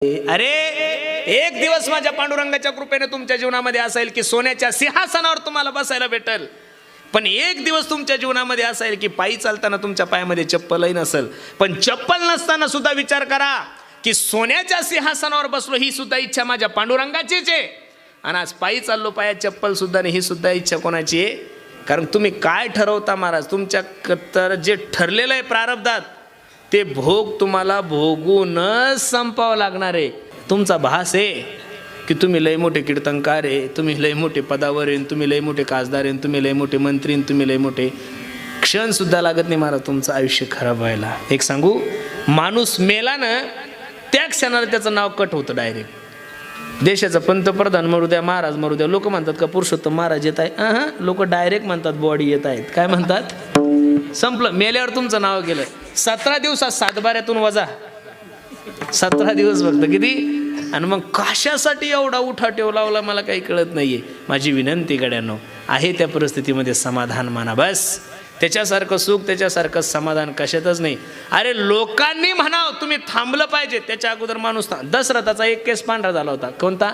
अरे एक दिवस माझ्या पांडुरंगाच्या कृपेने तुमच्या जीवनामध्ये असेल की सोन्याच्या सिंहासनावर तुम्हाला बसायला भेटेल, पण एक दिवस तुमच्या जीवनामध्ये असेल की पायी चालताना तुमच्या पायामध्ये चप्पलही नसेल. पण चप्पल नसताना सुद्धा विचार करा की सोन्याच्या सिंहासनावर बसलो, ही सुद्धा इच्छा माझ्या पांडुरंगाचीच आहे. आणि आज पायी चाललो, पायात चप्पल सुद्धा नाही, ही सुद्धा इच्छा कोणाची आहे? कारण तुम्ही काय ठरवता महाराज, तुमच्या तर जे ठरलेलं आहे प्रारब्धात ते भोग तुम्हाला भोगूनच संपावं लागणार आहे. तुमचा भास आहे की तुम्ही लय मोठे कीर्तनकार आहे, तुम्ही लय मोठे पदावर आहे, तुम्ही लय मोठे खासदार आहे, तुम्ही लय मोठे मंत्री, तुम्ही लय मोठे. क्षण सुद्धा लागत नाही महाराज तुमचं आयुष्य खराब व्हायला. एक सांगू, माणूस मेला ना त्या क्षणाला त्याचं नाव कट होतं डायरेक्ट. देशाचा पंतप्रधान मरू द्या, महाराज मरू द्या, लोक म्हणतात का पुरुषोत्तम महाराज येत आहे, लोक डायरेक्ट म्हणतात बॉडी येत आहेत. काय म्हणतात? संपलं. मेल्यावर तुमचं नाव गेलं. 17 दिवसात सातबाऱ्यातून वजा 17 दिवस फक्त. किती? आणि मग कशासाठी एवढा उठाठेव लावला मला काही कळत नाहीये. माझी विनंती गड्यांनो, आहे त्या परिस्थितीमध्ये समाधान माना बस. त्याच्यासारखं सुख, त्याच्यासारखं समाधान कशातच नाही. अरे लोकांनी म्हणाव तुम्ही थांबलं पाहिजे. त्याच्या अगोदर माणूस दशरथाचा एक केस पांढरा झाला होता. कोणता?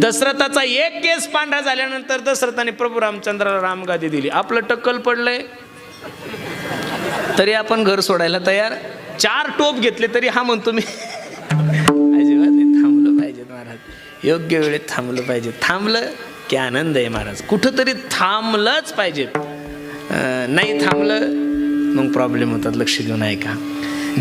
दशरथाचा एक केस पांढरा झाल्यानंतर दशरथाने प्रभू रामचंद्राला रामगादी दिली. आपलं टक्कल पडलंय तरी आपण घर सोडायला तयार. 4 टोप घेतले तरी हा म्हणतो मी अजिबात नाही. थांबलं पाहिजे महाराज, योग्य वेळेत थांबलं पाहिजे. थांबलं की आनंद आहे महाराज. कुठंतरी थांबलंच पाहिजे. नाही थांबलं मग प्रॉब्लेम होतात. लक्ष देऊन ऐका.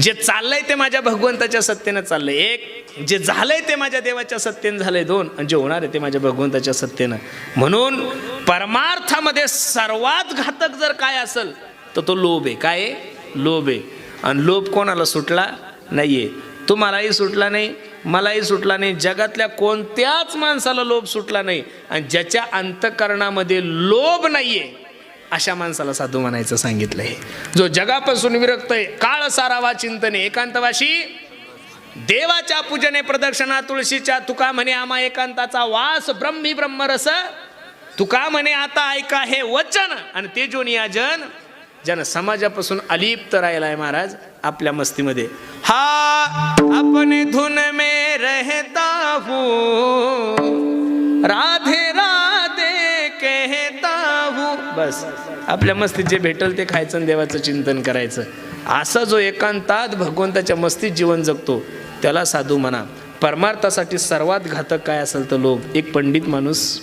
जे चाललंय ते माझ्या भगवंताच्या सत्तेनं चाललंय. एक, जे झालंय ते माझ्या देवाच्या सत्तेनं झालंय. 2, आणि जे होणार आहे ते माझ्या भगवंताच्या सत्तेनं. म्हणून परमार्थामध्ये सर्वात घातक जर काय असेल तर तो लोभ आहे. काय आहे? लोभ आहे. आणि लोभ कोणाला सुटला नाहीये. तुम्हालाही सुटला नाही, मलाही सुटला नाही, जगातल्या कोणत्याच माणसाला लोभ सुटला नाही. आणि ज्याच्या अंतःकरणामध्ये लोभ नाहीये अशा माणसाला साधू म्हणायचं सांगितलंय. जो जगापासून विरक्त आहे, काळ सारावा चिंतने, एकांतवाशी देवाच्या पूजने प्रदक्षिणा तुळशीच्या. तुका म्हणे आम्हा एकांताचा वास, ब्रह्मी ब्रह्मरस. तुका म्हणे आता ऐका हे वचन. आणि ते जो नियाजन ज्यानं समाजापासून अलिप्त राहिलाय महाराज आपल्या मस्तीमध्ये. हा अपने धुन में रहता हूँ, राधे राधे कहता हूँ. बस आपल्या मस्तीत जे भेटल ते खायचं आणि देवाचं चिंतन करायचं. असा जो एकांतात भगवंताच्या मस्तीत जीवन जगतो त्याला साधू म्हणा. परमार्थासाठी सर्वात घातक काय असेल तर लोभ. एक पंडित माणूस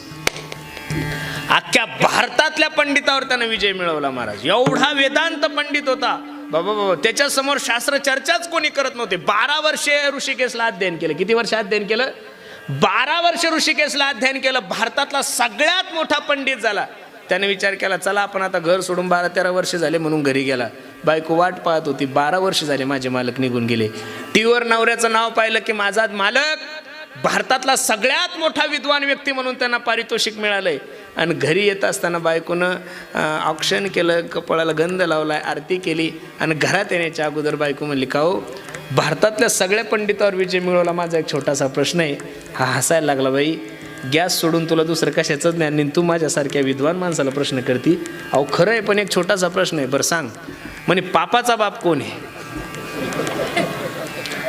अख्ख्या भारतातल्या पंडितावर त्यानं विजय मिळवला महाराज. एवढा वेदांत पंडित होता बाबा. त्याच्या समोर शास्त्र चर्चाच कोणी करत नव्हते. 12 वर्षे ऋषिकेशला अध्ययन केलं. किती वर्ष अध्ययन केलं? 12 वर्ष ऋषिकेशला अध्ययन केलं. भारतातला सगळ्यात मोठा पंडित झाला. त्याने विचार केला चला आपण आता घर सोडून 12-13 वर्ष झाले म्हणून घरी गेला. बायको वाट पाहत होती. 12 वर्ष झाले माझे मालक निघून गेले. टीव्हीवर नवऱ्याचं नाव पाहिलं की माझा मालक भारतातला सगळ्यात मोठा विद्वान व्यक्ती म्हणून त्यांना पारितोषिक मिळालंय. आणि घरी येत असताना बायकोनं औक्षण केलं, कपाळाला गंध लावलाय, आरती केली. आणि घरात येण्याच्या अगोदर बायको म्हणली का हो, भारतातल्या सगळ्या पंडितावर विजय मिळवला, माझा एक छोटासा प्रश्न आहे. हा हसायला लागला. बाई गॅस सोडून तुला दुसरं कशाचं ज्ञान नाही, तू माझ्यासारख्या विद्वान माणसाला प्रश्न करती. अहो खरं आहे पण एक छोटासा प्रश्न आहे. बरं सांग. म्हणे पापाचा बाप कोण आहे?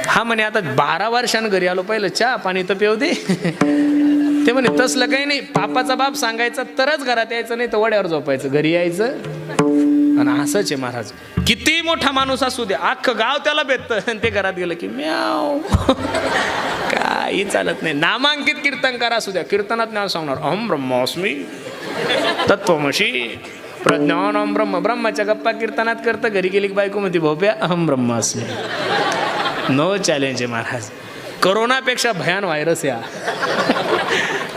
हा म्हणे आता 12 वर्षानं घरी आलो, पहिलं चहा पाणी तर पेव दे. ते म्हणे तसलं काही नाही, पापाचा बाप सांगायचा तरच घरात यायचं, नाही तर वड्यावर झोपायचं, घरी यायचं. आणि असंच आहे महाराज. किती मोठा माणूस असू द्या, अख्खं गाव त्याला भेटतं. ते घरात गेलं की म्याव. काही चालत नाही. नामांकित कीर्तनकार असू द्या, कीर्तनात नाव सांगणार अहम ब्रह्मास्मी तत्त्वमशी प्रज्ञानम ब्रह्म. ब्रह्माच्या गप्पा कीर्तनात करतं. घरी गेली की बायको म्हणते भोप्या अहम ब्रह्मास्मी. नो चॅलेंज आहे महाराज. कोरोनापेक्षा भयान व्हायरस या.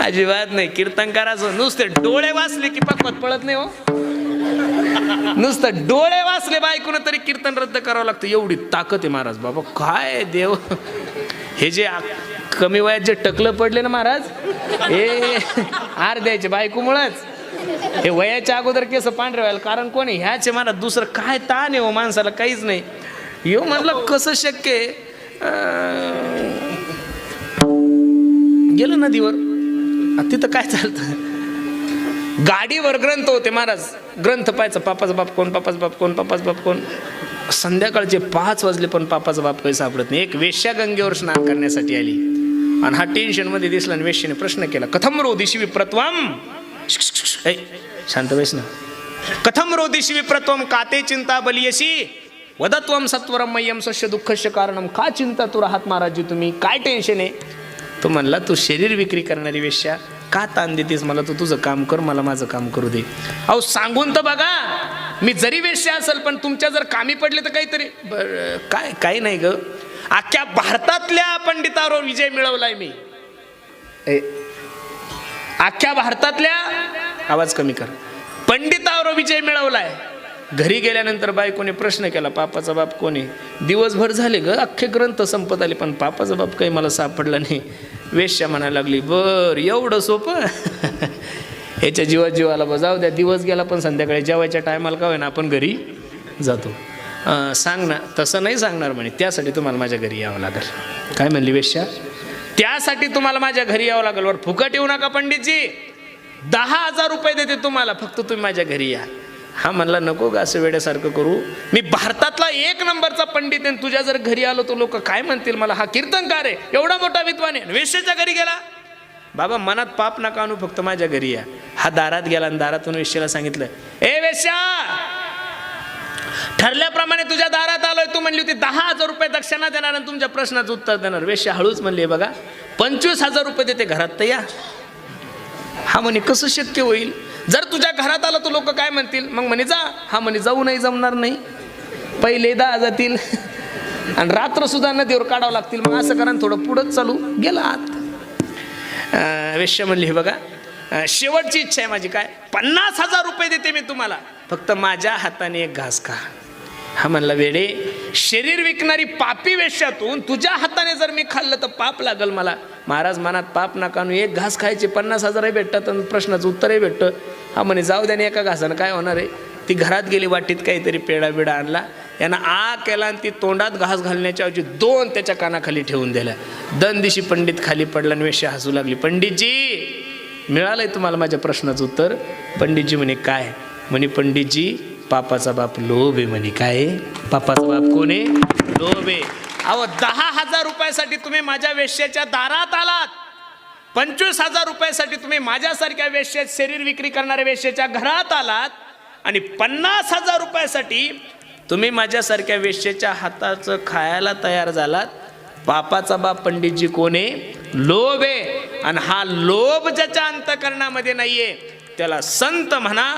अजिबात नाही. कीर्तनकाराचं नुसते डोळे वाचले की पकवत पळत नाही हो. नुसतं डोळे वाचले बायकोन तरी कीर्तन रद्द करावं लागतं. एवढी ताकद आहे महाराज. बाबा काय देव. हे जे कमी वयात जे टकलं पडले ना महाराज, हे आर द्यायचे बायकोमुळंच. हे वयाच्या अगोदर केस पांढरे व्हायला कारण कोणी ह्याचे महाराज. दुसरं काय ताण आहे हो माणसाला, काहीच नाही. यो म्हणलं कसं शक्य आहे. गेलं नदीवर, तिथं काय चालतं. गाडीवर ग्रंथ होते महाराज, ग्रंथ पाहायचं, पापाचा बाप कोण, पापाचा बाप कोण, पापाचा बाप कोण. संध्याकाळचे 5 वाजले पण पापाचा बाप काही सापडत नाही. एक वेश्या गंगेवर स्नान करण्यासाठी आली आणि हा टेन्शन मध्ये दिसला आणि वेश्येने प्रश्न केला, कथम रोदिशी विप्रत्वम, शांत बैस ना, कथम रोदिशी विप्रत्वम काते चिंता बलियसी वदत्वम सत्वरम मय्यम सस्य दुःखस्य कारणम. का चिंता तू राहत महाराज तुम्ही, काय टेन्शन आहे. तो म्हणला, तू शरीर विक्री करणारी वेश्या का ताण देतेस मला, तू तुझं काम कर, मला माझं काम करू दे. अहो सांगून तर बघा, मी जरी वेश्या असेल पण तुमच्या जर कामी पडले तर काहीतरी. काय काही नाही ग, अख्ख्या भारतातल्या पंडितावर विजय मिळवलाय मी. अख्ख्या भारतातल्या, आवाज कमी कर, पंडितावर विजय मिळवलाय. घरी गेल्यानंतर बायकोने प्रश्न केला, पापाचा बाप कोणी. दिवसभर झाले ग, अख्खे ग्रंथ संपत आले पण पापाचा बाप काही मला सापडला नाही. वेश्या म्हणायला लागली, बर एवढं सोपं. ह्याच्या जीवाला बजाव द्या. दिवस गेला पण संध्याकाळी जेवायच्या टायमाला का होईना आपण घरी जातो. सांग ना. तसं नाही सांगणार म्हणे, त्यासाठी तुम्हाला माझ्या घरी यावं लागेल. काय म्हणली वेश्या, त्यासाठी तुम्हाला माझ्या घरी यावं लागेल. वर फुकट येऊ नका पंडितजी, 10,000 रुपये देते तुम्हाला, फक्त तुम्ही माझ्या घरी या. हा म्हणला, नको गा असं वेड्यासारखं करू, मी भारतातला 1 नंबरचा पंडित आहे, तुझ्या जर घरी आलो तर लोक काय म्हणतील मला, हा कीर्तनकार आहे, एवढा मोठा विद्वान आहे. वेश्याच्या घरी गेला. बाबा मनात पाप नका आणू, फक्त माझ्या घरी या. हा दारात गेला आणि दारातून वेश्याला सांगितलं, ए वेश्या, ठरल्याप्रमाणे तुझ्या दारात आलोय. तू म्हणली होती 10,000 रुपये दक्षिणा देणार आणि तुमच्या प्रश्नाचं उत्तर देणार. वेश्या हळूच म्हणली, बघा 25,000 रुपये देते, घरात तर या. हा म्हणे, कसं शक्य होईल, जर तुझ्या घरात आलं तर लोक काय म्हणतील. मग म्हणे जा. हा म्हणे, जाऊ नाही जमणार नाही, पहिले 10 जातील आणि रात्र सुद्धा नदीवर काढावं लागतील. मग असं करा, थोडं पुढंच चालू. गेला आत. वेश्या म्हणली, हे बघा शेवटची इच्छा आहे माझी, काय 50,000 रुपये देते मी तुम्हाला, फक्त माझ्या हाताने एक घास खा. हा म्हणला, वेडे, शरीर विकणारी पापी वेश्यातून तुझ्या हाताने जर मी खाल्लं तर पाप लागल मला. महाराज मनात पाप नका आणू, एक घास खायचे 50,000 भेटतात आणि प्रश्नाचं उत्तरही भेटतं. हा म्हणे, जाऊ द्या, एका घासानं काय होणार आहे. ती घरात गेली, वाटीत काहीतरी पेढा बिडा आणला, यानं केला आणि ती तोंडात घास घालण्याच्या ऐवजी 2 त्याच्या कानाखाली ठेवून दिल्या. दिवशी पंडित खाली पडला आणि वेश्या हसू लागली. पंडितजी, मिळालंय तुम्हाला माझ्या प्रश्नाचं उत्तर. पंडितजी म्हणे, काय म्हणे. पंडितजी, पापाचा बाप लोभ आहे म्हणे. काय पापाचा बाप कोण आहे, लोभ आहे. अहो 10,000 रुपयासाठी तुम्ही माझ्या वेश्याच्या दारात आलात, 25,000 रुपयासाठी तुम्ही माझ्यासारख्या वेश्या, शरीर विक्री करणाऱ्या वेश्याच्या घरात आलात आणि 50,000 रुपयासाठी तुम्ही माझ्यासारख्या वेश्याच्या हाताचं खायला तयार झालात. पापाचा बाप पंडितजी कोण आहे, लोभ आहे. आणि हा लोभ ज्याच्या अंतःकरणामध्ये नाहीये त्याला संत म्हणा,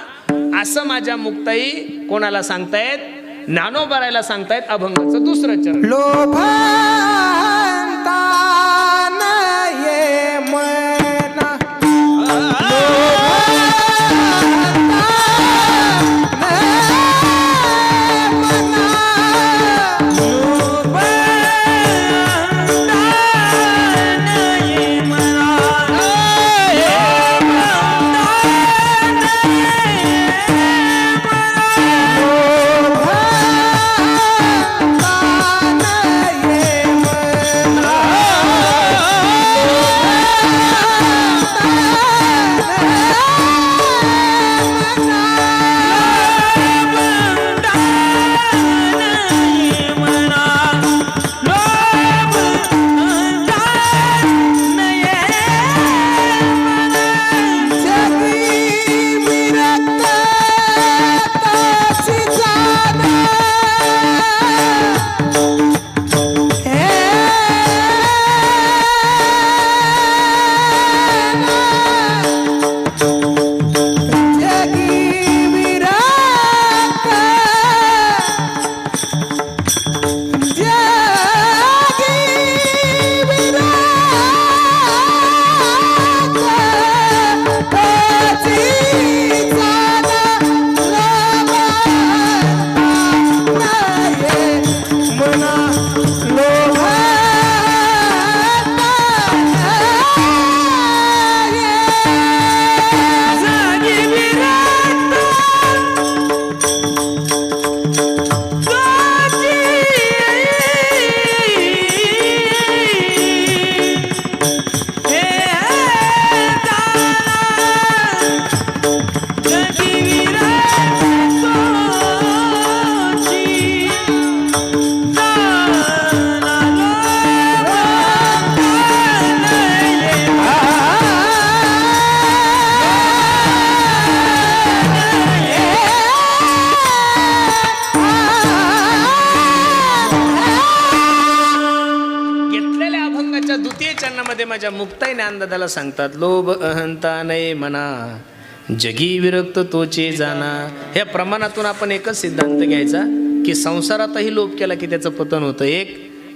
असं माझ्या मुक्ताई कोणाला सांगतायत, ज्ञानोबारायला सांगतायत, अभंगाचं 2रं चरण. अष्टकाच्या द्वितीय चरणामध्ये माझ्या मुक्ताई ज्ञानदादाला सांगतात, लोभ अहंता नये मना जगी विरक्त तोचे जाना. ह्या प्रमाणातून आपण एकच सिद्धांत घ्यायचा की संसारातही लोभ केला की त्याचं पतन होतं एक,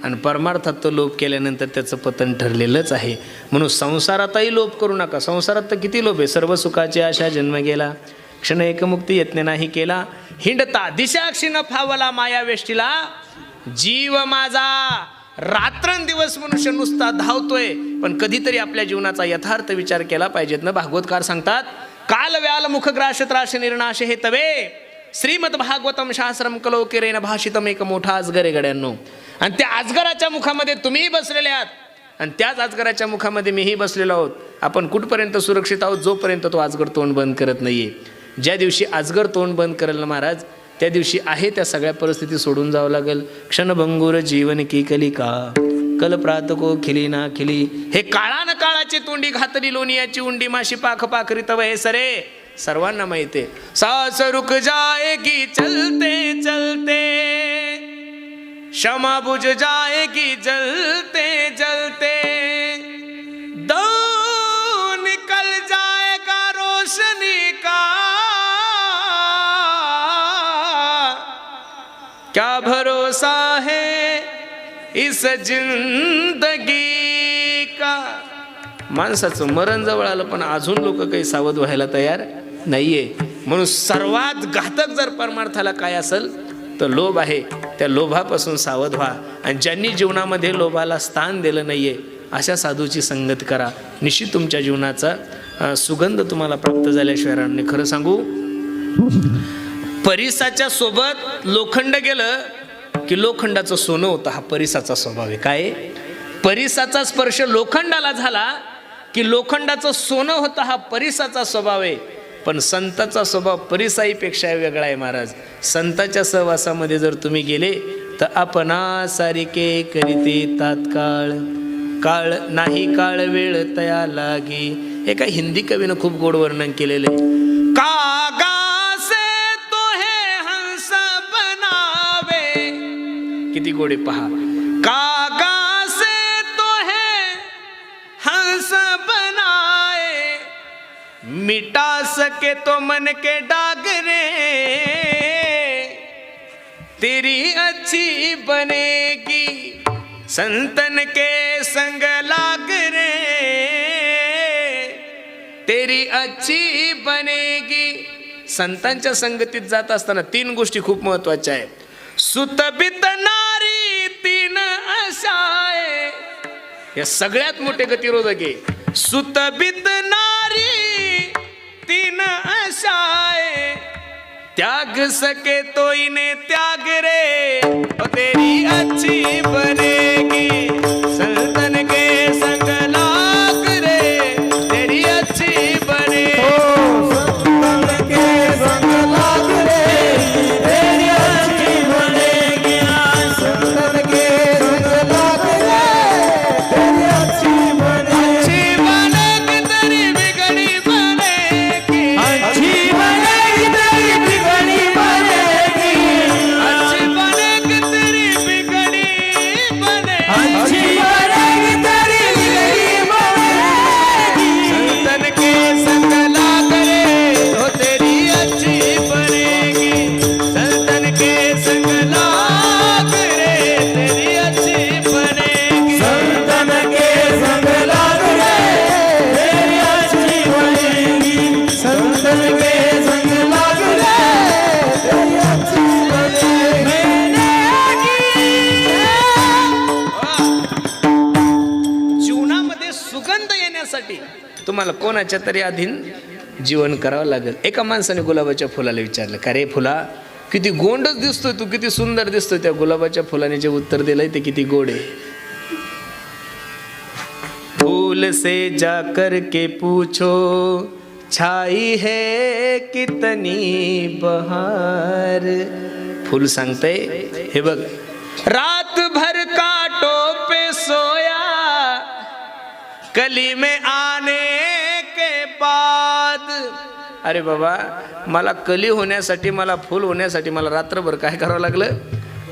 आणि परमार्थात तो लोभ केल्यानंतर त्याचं पतन ठरलेलंच आहे. म्हणून संसारातही लोभ करू नका. संसारात तर किती लोभ आहे. सर्व सुखाची आशा जन्म गेला, क्षण एकमुक्ती यत्न नाही केला, हिंडता दिशाक्षी न फावला माया वेष्टीला, जीव माझा रात्रंदिवस मनुष्य नुसता धावतोय. पण कधीतरी आपल्या जीवनाचा यथार्थ विचार केला पाहिजेत ना. भागवतकार सांगतात, काल व्याल मुखग्राश त्राश निर्नाश हे तवे श्रीमद भागवतम शास्त्रम कलो किरेन भाषितम. एक मोठा अजगर आहे गड्यांनो, आणि त्या अजगराच्या मुखामध्ये तुम्हीही बसलेले आहात आणि त्याच अजगराच्या मुखामध्ये मीही बसलेलो आहोत. आपण कुठपर्यंत सुरक्षित आहोत? जोपर्यंत तो अजगर तोंड बंद करत नाहीये. ज्या दिवशी अजगर तोंड बंद करेल ना महाराज, त्या दिवशी आहे त्या सगळ्या परिस्थिती सोडून जावं लागेल. क्षणभंगुर जीवन की कलिका कल प्रातको खिली ना खिली. हे काळा न काळाची तोंडी घातली लोणियाची उंडी माशी पाख पाखरी तव हे सरे सर्वांना माहिती आहे. सास रुक जाएगी चलते चलते, क्षमा बुझ जाएगी जलते जलते, दो निकल जाएगा रोशनी का, क्या भरोसा है इस जिंदगी का. माणसाचं मरण जवळ आलं पण अजून लोक काही सावध व्हायला तयार नाहीये. म्हणून सर्वात घातक जर परमार्थाला काय असेल तर लोभ आहे. त्या लोभापासून सावध व्हा. आणि ज्यांनी जीवनामध्ये लोभाला स्थान दिलं नाहीये अशा साधूची संगत करा. निश्चित तुमच्या जीवनाचा सुगंध तुम्हाला प्राप्त झाल्याशिवाय राहणार नाही. खरं सांगू, परिसाच्या सोबत लोखंड गेलं की लोखंडाचं सोनं होतं. हा परिसाचा स्वभाव आहे. काय? परिसाचा स्पर्श लोखंडाला झाला की लोखंडाचं सोनं होतं. हा परिसाचा स्वभाव आहे. पण संताचा स्वभाव परिसाईपेक्षा वेगळा आहे महाराज. संताच्या सहवासामध्ये जर तुम्ही गेले तर आपणा सारिके करीते तात्काळ, काळ नाही काळ वेळ तया लागी. एका हिंदी कवीनं खूप गोड वर्णन केलेलं आहे. कागा से तो है हंस बनावे, किती गोडे पहा. कागा से तो है हंस बनाए, मिटा सके तो मन के डागरे, तेरी अच्छी बनेगी संतन के संग लाग रे, तेरी अच्छी बनेगी. संतांच्या संगतीत जात असताना तीन गोष्टी खूप महत्वाच्या आहेत. सुतबित नारी तीन अशाय, या सगळ्यात मोठे गतिरोधक आहे. सुतबित नारी तीन अशाय, त्याग सके तो इन्हें त्याग रे, और तेरी अच्छी बनेगी संतन के संग लाग रे, तेरी अच्छी बने संतन के संग लाग रे, तेरी अच्छी बनेगी संतन के संग लाग रे, तेरी अच्छी बनेगी. अच्छी बनेगी तेरी बिगड़ी बनेगी, अच्छी बनेगी तेरी बिगड़ी बनेगी, अच्छी बनेगी तेरी बिगड़ी बनेगी, अच्छी बनेगी तेरी बिगड़ी बनेगी, संतन के संग लाग रे, तो तेरी अच्छी बनेगी, संतन के संग लाग रे, तेरी अच्छी बनेगी, संतन के संग लाग रे, तेरी अच्छी बनेगी, संतन के संग लाग रे, तेरी अच्छी बनेगी. जीवनामध्ये सुगंध येण्यासाठी तुम्हाला कोणाच्या तरी अधीन जीवन करावं लागेल. एका माणसाने गुलाबाच्या फुलाला विचारलं, का रे फुला, किती गोंडच दिसतोय तू, किती सुंदर दिसतोय. त्या गुलाबाच्या फुलाने जे उत्तर दिलंय ते किती गोड आहे. फूल से जा कर के पूछो छाई है कितनी बहार. फूल सांगतंय, हे बघ, रात भर कांटों पे सोया, कली में आने के बाद. अरे बाबा, मला कली होण्यासाठी, मला फुल होण्यासाठी मला रात्रभर काय करावं लागलं?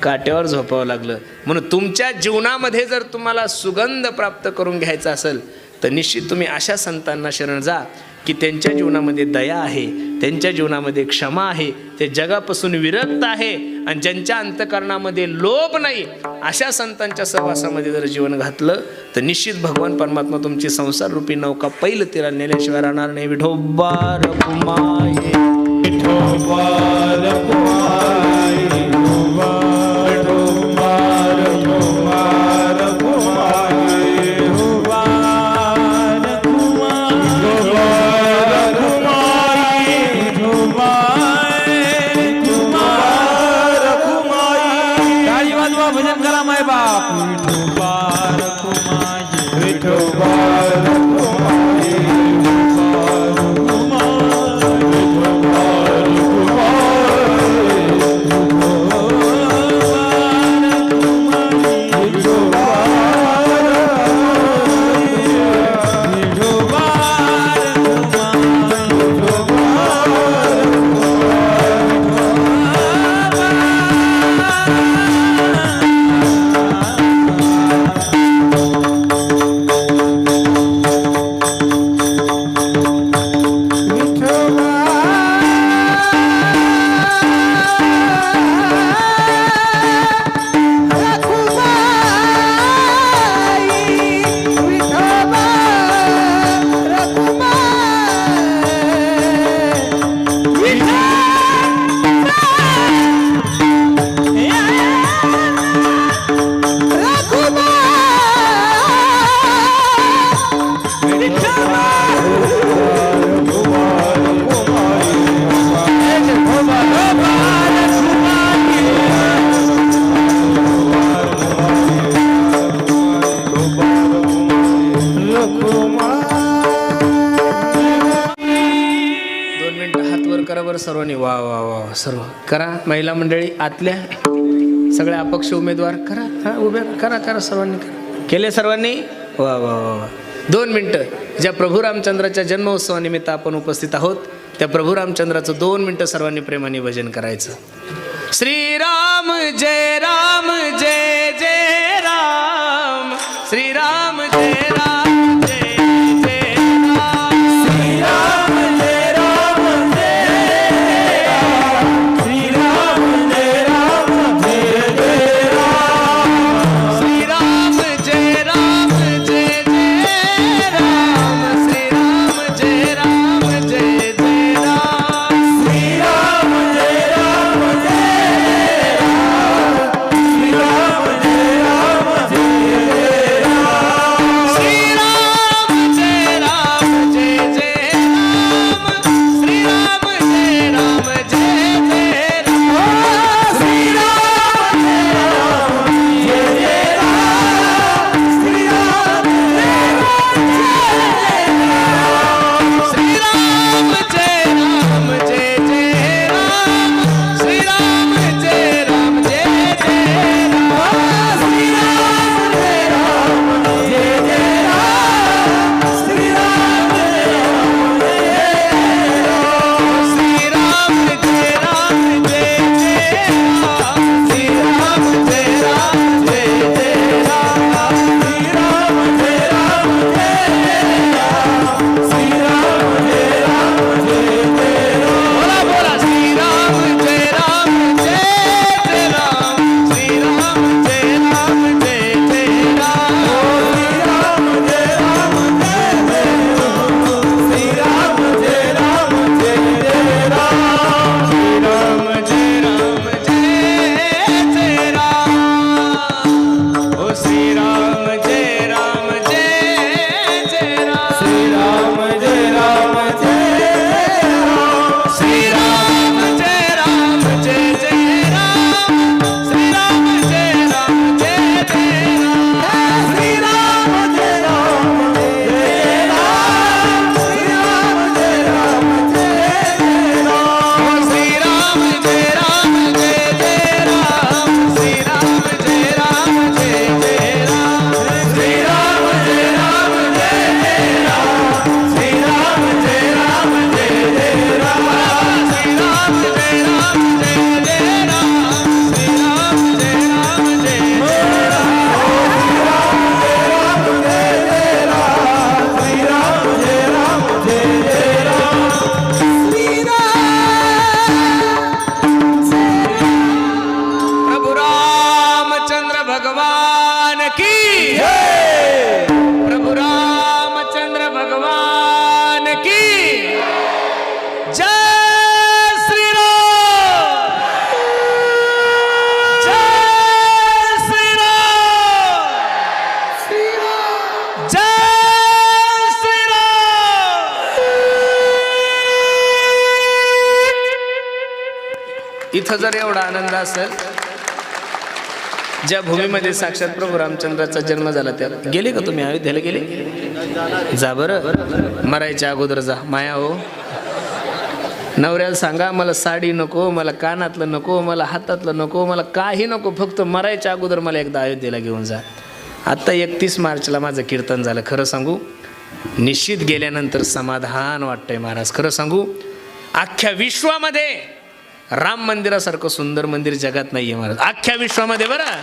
काट्यावर झोपावं लागलं. म्हणून तुमच्या जीवनामध्ये जर तुम्हाला सुगंध प्राप्त करून घ्यायचा असेल तर निश्चित तुम्ही अशा संतांना शरण जा की त्यांच्या जीवनामध्ये दया आहे, त्यांच्या जीवनामध्ये क्षमा आहे, ते जगापासून विरक्त आहे आणि ज्यांच्या अंतःकरणामध्ये लोभ नाही, अशा संतांच्या सहवासामध्ये जर जीवन घातलं तर निश्चित भगवान परमात्मा तुमची संसार रूपी नौका पहिलं तीराला नेल्याशिवाय राहणार नाही. विठोबा रखुमाई, विठोबा रखुमाई, विठोबा सर्वांनी वा वा वा सर्व करा. महिला मंडळी आतल्या सगळ्या अपक्ष उमेदवार करा, हा उभे करा करा सर्वांनी करा. केले सर्वांनी? वा वा वा. 2 मिनटं ज्या प्रभू रामचंद्राच्या जन्मोत्सवानिमित्त आपण उपस्थित आहोत त्या प्रभू रामचंद्राचं 2 मिनटं सर्वांनी प्रेमाने भजन करायचं. श्रीराम जय राम जय जय राम, श्रीराम जय राम जय जय राम, श्रीराम जय राम जय राम, श्रीराम जय राम जय जय राम, श्रीराम जय राम जय जय राम, श्रीराम जय राम जय जय राम, श्रीराम जय राम जय राम, श्रीराम जय राम इथं जर एवढा आनंद असेल, ज्या भूमीमध्ये साक्षात प्रभू रामचंद्राचा जन्म झाला त्या गेले का तुम्ही? अयोध्येला गेले? जा बरं, मरायच्या अगोदर जा. माया हो, नवऱ्याला सांगा मला साडी नको, मला कानातलं नको, मला हातातलं नको, मला काही नको, फक्त मरायच्या अगोदर मला एकदा अयोध्येला घेऊन जा. आत्ता 31 मार्चला माझं कीर्तन झालं. खरं सांगू, निश्चित गेल्यानंतर समाधान वाटतंय महाराज. खरं सांगू, अख्ख्या विश्वामध्ये राम मंदिरासारखं सुंदर मंदिर जगात नाही आहे महाराज, अख्ख्या विश्वामध्ये. बरं,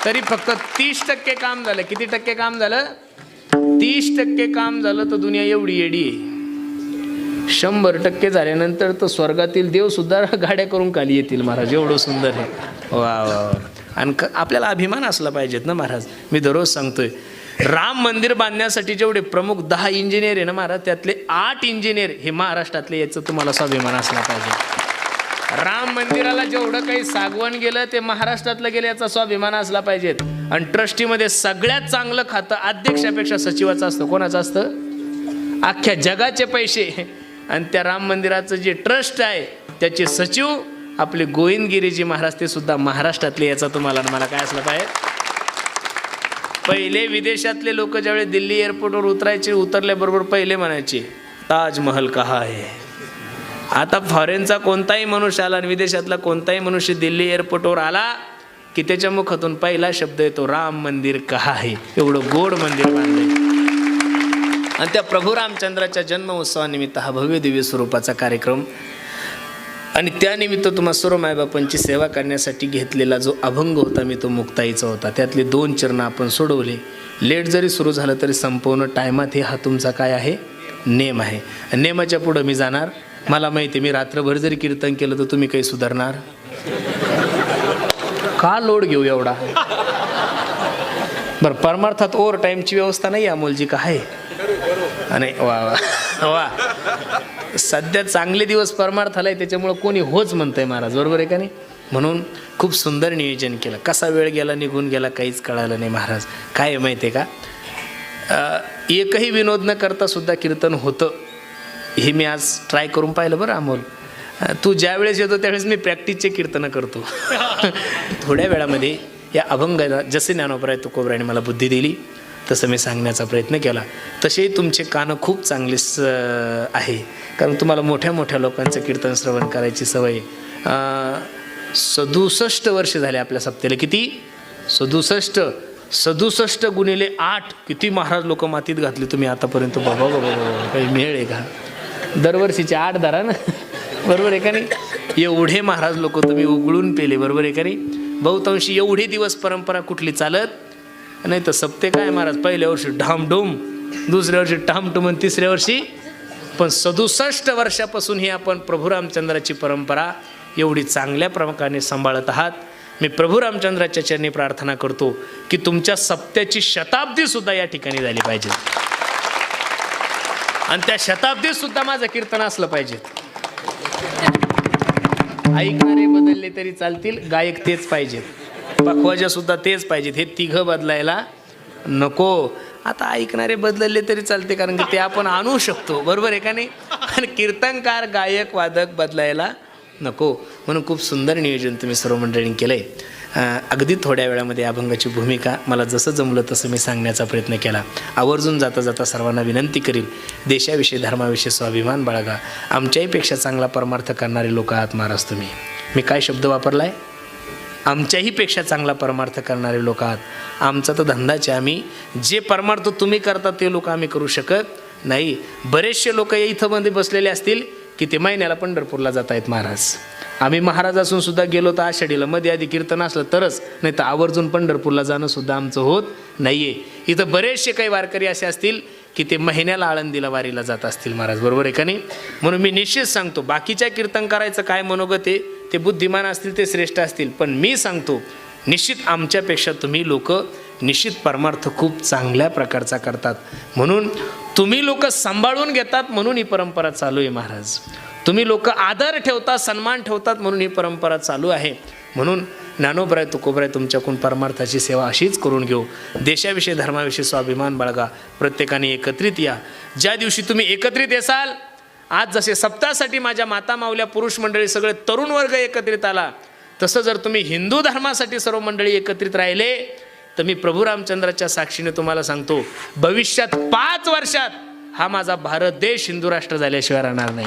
तरी फक्त 30% काम झालं. किती टक्के काम झालं? 30% काम झालं तर दुनिया एवढी येडी आहे. 100% झाल्यानंतर तर स्वर्गातील देव सुद्धा गाड्या करून खाली येतील महाराज, एवढं सुंदर आहे. वा वा. आणि आपल्याला अभिमान असला पाहिजेत ना महाराज. मी दररोज सांगतोय, राम मंदिर बांधण्यासाठी जेवढे प्रमुख 10 इंजिनियर आहे ना महाराज, त्यातले 8 इंजिनियर हे महाराष्ट्रातले, याचं तुम्हाला स्वाभिमान असला पाहिजे. राम मंदिराला जेवढं काही सागवण गेलं ते महाराष्ट्रातलं गेलं, याचा स्वाभिमान असला पाहिजेत. आणि ट्रस्टीमध्ये सगळ्यात चांगलं खातं अध्यक्षापेक्षा सचिवाचं असतं. कोणाचं असतं? अख्ख्या जगाचे पैसे आणि त्या राम मंदिराचं जे ट्रस्ट आहे त्याचे सचिव आपले गोविंदगिरीजी महाराज, ते सुद्धा महाराष्ट्रातले, याचा तुम्हाला मला काय असलं पाहिजे. पहिले विदेशातले लोक ज्यावेळी दिल्ली एअरपोर्टवर उतरायचे, उतरल्याबरोबर पहिले म्हणायचे ताजमहल कहा आहे. आता फॉरेनचा कोणताही मनुष्य आला आणि विदेशातला कोणताही मनुष्य दिल्ली एअरपोर्टवर आला की त्याच्या मुखातून पहिला शब्द येतो राम मंदिर कहा आहे. एवढं गोड मंदिर बांधलंय. आणि त्या प्रभू रामचंद्राच्या जन्म उत्सवानिमित्त हा भव्य दिव्य स्वरूपाचा कार्यक्रम, आणि त्यानिमित्त तुम्हा सर्व मायबापांची सेवा करण्यासाठी घेतलेला जो अभंग होता मी, तो मुक्ताईचा होता. त्यातले 2 चरण आपण सोडवले. लेट जरी सुरू झालं तरी संपूर्ण टायमात हे हा तुमचा काय आहे? नेम आहे. नेमाच्या पुढं मी जाणार. मला माहिती आहे, मी रात्रभर जरी कीर्तन केलं तर तुम्ही काही सुधारणार का? लोड घेऊ एवढा? बरं, परमार्थात ओव्हर टाईमची व्यवस्था नाही अमोलजी का आहे? आणि वा वा वा, सध्या चांगले दिवस परमार्थाला आहे, त्याच्यामुळं कोणी होच म्हणतंय महाराज, बरोबर आहे का नाही? म्हणून खूप सुंदर नियोजन केलं. कसा वेळ गेला निघून गेला काहीच कळालं नाही महाराज. काय आहे माहिती आहे का, एकही विनोद न करता सुद्धा कीर्तन होतं. हे मी आज ट्राय करून पाहिलं. बरं अमोल, तू ज्या वेळेस येतो त्यावेळेस मी प्रॅक्टिसचे कीर्तनं करतो. थोड्या वेळामध्ये या अभंगाला जसे ज्ञानोबराय तुकोबरायाने मला बुद्धी दिली तसं मी सांगण्याचा प्रयत्न केला. तसेही तुमचे कानं खूप चांगले आहे, कारण तुम्हाला मोठ्या मोठ्या लोकांचं कीर्तन श्रवण करायची सवय. 67 वर्ष झाले आपल्या सप्तेला. किती? 67 गुणिले 8 किती महाराज लोक मातीत घातली तुम्ही आतापर्यंत. बाबा बाबा बाबा, काही मेळ आहे का? दरवर्षीचे 8 धरा ना, बरोबर आहे का नाही? एवढे महाराज लोक तुम्ही उघडून पेले, बरोबर आहे का नाही? बहुतांशी एवढे दिवस परंपरा कुठली चालत नाही. तर सप्ते काय महाराज, पहिल्या वर्षी ढामढूम, दुसऱ्या वर्षी ढामढूम आणि तिसऱ्या वर्षी. पण 67 वर्षापासून ही आपण प्रभू रामचंद्राची परंपरा एवढी चांगल्या प्रकारे सांभाळत आहात. मी प्रभू रामचंद्राच्या चरणी प्रार्थना करतो की तुमच्या सप्त्याची शताब्दी सुद्धा या ठिकाणी झाली पाहिजे, आणि त्या शताब्दीत सुद्धा माझं कीर्तन असलं पाहिजे. ऐकणारे बदलले तरी चालतील, गायक तेच पाहिजेत, पखवाजा सुद्धा तेच पाहिजेत. हे 3 बदलायला नको. आता ऐकणारे बदलले तरी चालते, कारण की ते आपण आणू शकतो, बरोबर आहे का नाही? आणि कीर्तनकार, गायक, वादक बदलायला नको. म्हणून खूप सुंदर नियोजन तुम्ही सर्व मंडळींनी केलं आहे. अगदी थोड्या वेळामध्ये अभंगाची भूमिका मला जसं जमलं तसं मी सांगण्याचा प्रयत्न केला. आवर्जून जाता जाता सर्वांना विनंती करील, देशाविषयी धर्माविषयी स्वाभिमान बाळगा. आमच्याहीपेक्षा चांगला परमार्थ करणारे लोक आहात महाराज तुम्ही. मी काय शब्द वापरला आहे? आमच्याहीपेक्षा चांगला परमार्थ करणारे लोक आहात. आमचा तर धंदाच आहे. आम्ही जे परमार्थ तुम्ही करता ते लोक आम्ही करू शकत नाही. बरेचसे लोक इथं मध्ये बसलेले असतील की ते महिन्याला पंढरपूरला जात आहेत महाराज. आम्ही महाराज असून सुद्धा गेलो तर आषाढीला मध्ये आधी कीर्तन असलं तरच, नाही तर आवर्जून पंढरपूरला जाणं सुद्धा आमचं होत नाही आहे. इथं बरेचसे काही वारकरी असे असतील की ते महिन्याला आळंदीला वारीला जात असतील महाराज, बरोबर आहे का नाही? म्हणून मी निश्चित सांगतो, बाकीच्या कीर्तन करायचं काय मनोगत आहे ते बुद्धिमान असतील, ते श्रेष्ठ असतील, पण मी सांगतो निश्चित आमच्यापेक्षा तुम्ही लोक निश्चित परमार्थ खूप चांगल्या प्रकारचा करतात. म्हणून तुम्ही लोक सांभाळून घेतात म्हणून ही परंपरा चालू आहे महाराज. तुम्ही लोक आदर ठेवतात, सन्मान ठेवतात म्हणून ही परंपरा चालू आहे. म्हणून ज्ञानोबराय तुकोबराय तुमच्याकडून परमार्थाची सेवा अशीच करून घेऊ. देशाविषयी धर्माविषयी स्वाभिमान बाळगा. प्रत्येकाने एकत्रित या. ज्या दिवशी तुम्ही एकत्रित येसाल आज जसे सप्ताहासाठी माझ्या माता माऊल्या पुरुष मंडळी सगळे तरुण वर्ग एकत्रित आला, तसं जर तुम्ही हिंदू धर्मासाठी सर्व मंडळी एकत्रित राहिले तर मी प्रभू रामचंद्राच्या साक्षीने तुम्हाला सांगतो, भविष्यात 5 वर्षात हा माझा भारत देश हिंदू राष्ट्र झाल्याशिवाय राहणार नाही.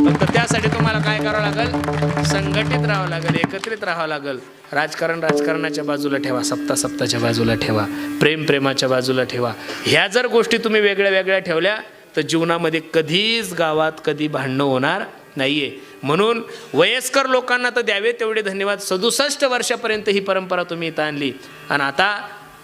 फक्त त्यासाठी तुम्हाला काय करावं लागेल? संघटित राहावं लागेल, एकत्रित राहावं लागेल. राजकारण राजकारणाच्या बाजूला ठेवा, सप्ताच्या बाजूला ठेवा, प्रेमाच्या बाजूला ठेवा. ह्या जर गोष्टी तुम्ही वेगळ्या वेगळ्या ठेवल्या तर जीवनामध्ये कधीच गावात कधी भांडणं होणार नाहीये. म्हणून वयस्कर लोकांना तर द्यावे तेवढे धन्यवाद. 67 वर्षापर्यंत ही परंपरा तुम्ही इथं आणली आणि आता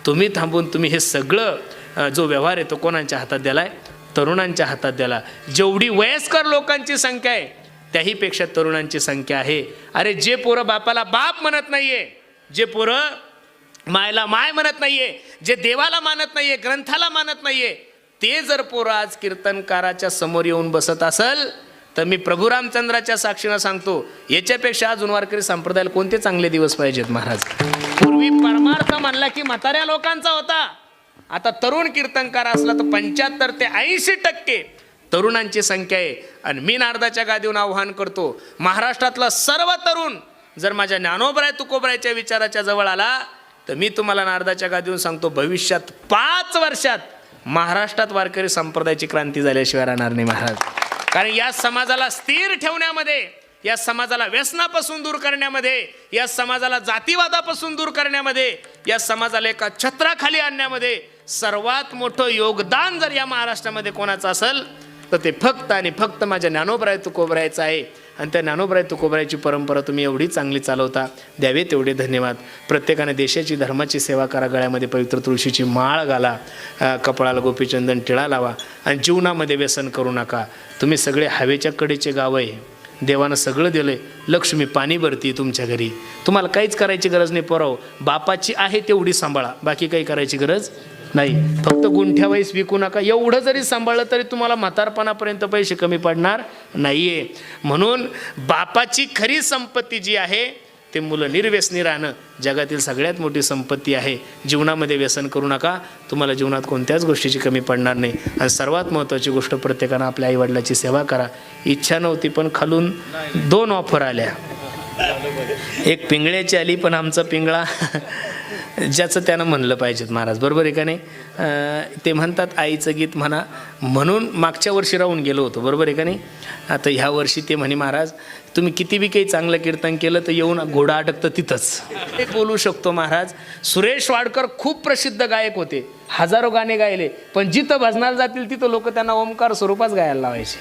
तुम्ही थांबून तुम्ही हे सगळं जो व्यवहार आहे तो कोणाच्या हातात द्यालाय? तरुणांच्या हातात द्याला. जेवढी वयस्कर लोकांची संख्या आहे त्याहीपेक्षा तरुणांची संख्या आहे. अरे जे पोरं बापाला बाप म्हणत नाहीये, जे पोरं मायला माय म्हणत नाहीये, जे देवाला मानत नाहीये, ग्रंथाला मानत नाहीये, ते जर पोरं आज कीर्तनकाराच्या समोर येऊन बसत असेल तर मी प्रभू रामचंद्राच्या साक्षीनं सांगतो, याच्यापेक्षा अजून वारकरी संप्रदायाला कोणते चांगले दिवस पाहिजेत महाराज. पूर्वी परमार्थ म्हणला की म्हाताऱ्या लोकांचा होता, आता तरुण कीर्तनकार असला तर 75 ते 80% तरुणांची संख्या आहे. आणि मी नारदाच्या गादीवरून आव्हान करतो, महाराष्ट्रातला सर्व तरुण जर माझ्या ज्ञानोबराय तुकोबरायच्या विचाराच्या जवळ आला तर मी तुम्हाला नारदाच्या गादीवरून सांगतो, भविष्यात 5 वर्षात महाराष्ट्रात वारकरी संप्रदायाची क्रांती झाल्याशिवाय राहणार नाही महाराज. कारण या समाजाला स्थिर ठेवण्यामध्ये, या समाजाला व्यसनापासून दूर करण्यामध्ये, या समाजाला जातीवादापासून दूर करण्यामध्ये, या समाजाला एका छत्राखाली आणण्यामध्ये सर्वात मोठं योगदान जर या महाराष्ट्रामध्ये कोणाचं असेल तर ते फक्त आणि फक्त माझ्या ज्ञानोबराय तुकोबरायचं आहे. आणि त्या ज्ञानोबराय तुकोबरायची परंपरा तुम्ही एवढी चांगली चालवता, द्यावे तेवढे धन्यवाद. प्रत्येकाने देशाची धर्माची सेवा करा, गळ्यामध्ये पवित्र तुळशीची माळ घाला, कपाळाला गोपीचंदन टिळा लावा आणि जीवनामध्ये व्यसन करू नका. तुम्ही सगळे हवेच्या कडेचे गाव आहे, देवानं सगळं दिलं आहे. लक्ष्मी पाणी भरती तुमच्या घरी, तुम्हाला काहीच करायची गरज नाही. पोराव बापाची आहे तेवढी सांभाळा, बाकी काही करायची गरज नाही. फक्त गुंठ्या वाईस विकू नका. एवढं जरी सांभाळलं तरी तुम्हाला म्हातारपणापर्यंत पैसे कमी पडणार नाहीये. म्हणून बापाची खरी संपत्ती जी आहे ते मुलं निर्व्यसनी राहणं जगातील सगळ्यात मोठी संपत्ती आहे. जीवनामध्ये व्यसन करू नका, तुम्हाला जीवनात कोणत्याच गोष्टीची कमी पडणार नाही. आणि सर्वात महत्त्वाची गोष्ट, प्रत्येकानं आपल्या आईवडिलाची सेवा करा. इच्छा नव्हती पण खालून 2 ऑफर आल्या. एक पिंगळ्याची आली, पण आमचा पिंगळा ज्याचं त्यानं म्हणलं पाहिजेत महाराज, बरोबर आहे का नाही? ते म्हणतात आईचं गीत म्हणा, म्हणून मागच्या वर्षी राहून गेलो होतो, बरोबर आहे का नाही? आता ह्या वर्षी ते म्हणे महाराज तुम्ही किती बी काही चांगलं कीर्तन केलं तर येऊन घोडा अटकतं तिथंच. ते बोलू शकतो महाराज. सुरेश वाडकर खूप प्रसिद्ध गायक होते, हजारो गाणे गायले, पण जिथं भजनाला जातील तिथं लोक त्यांना ओमकार स्वरूपाच गायला लावायचे.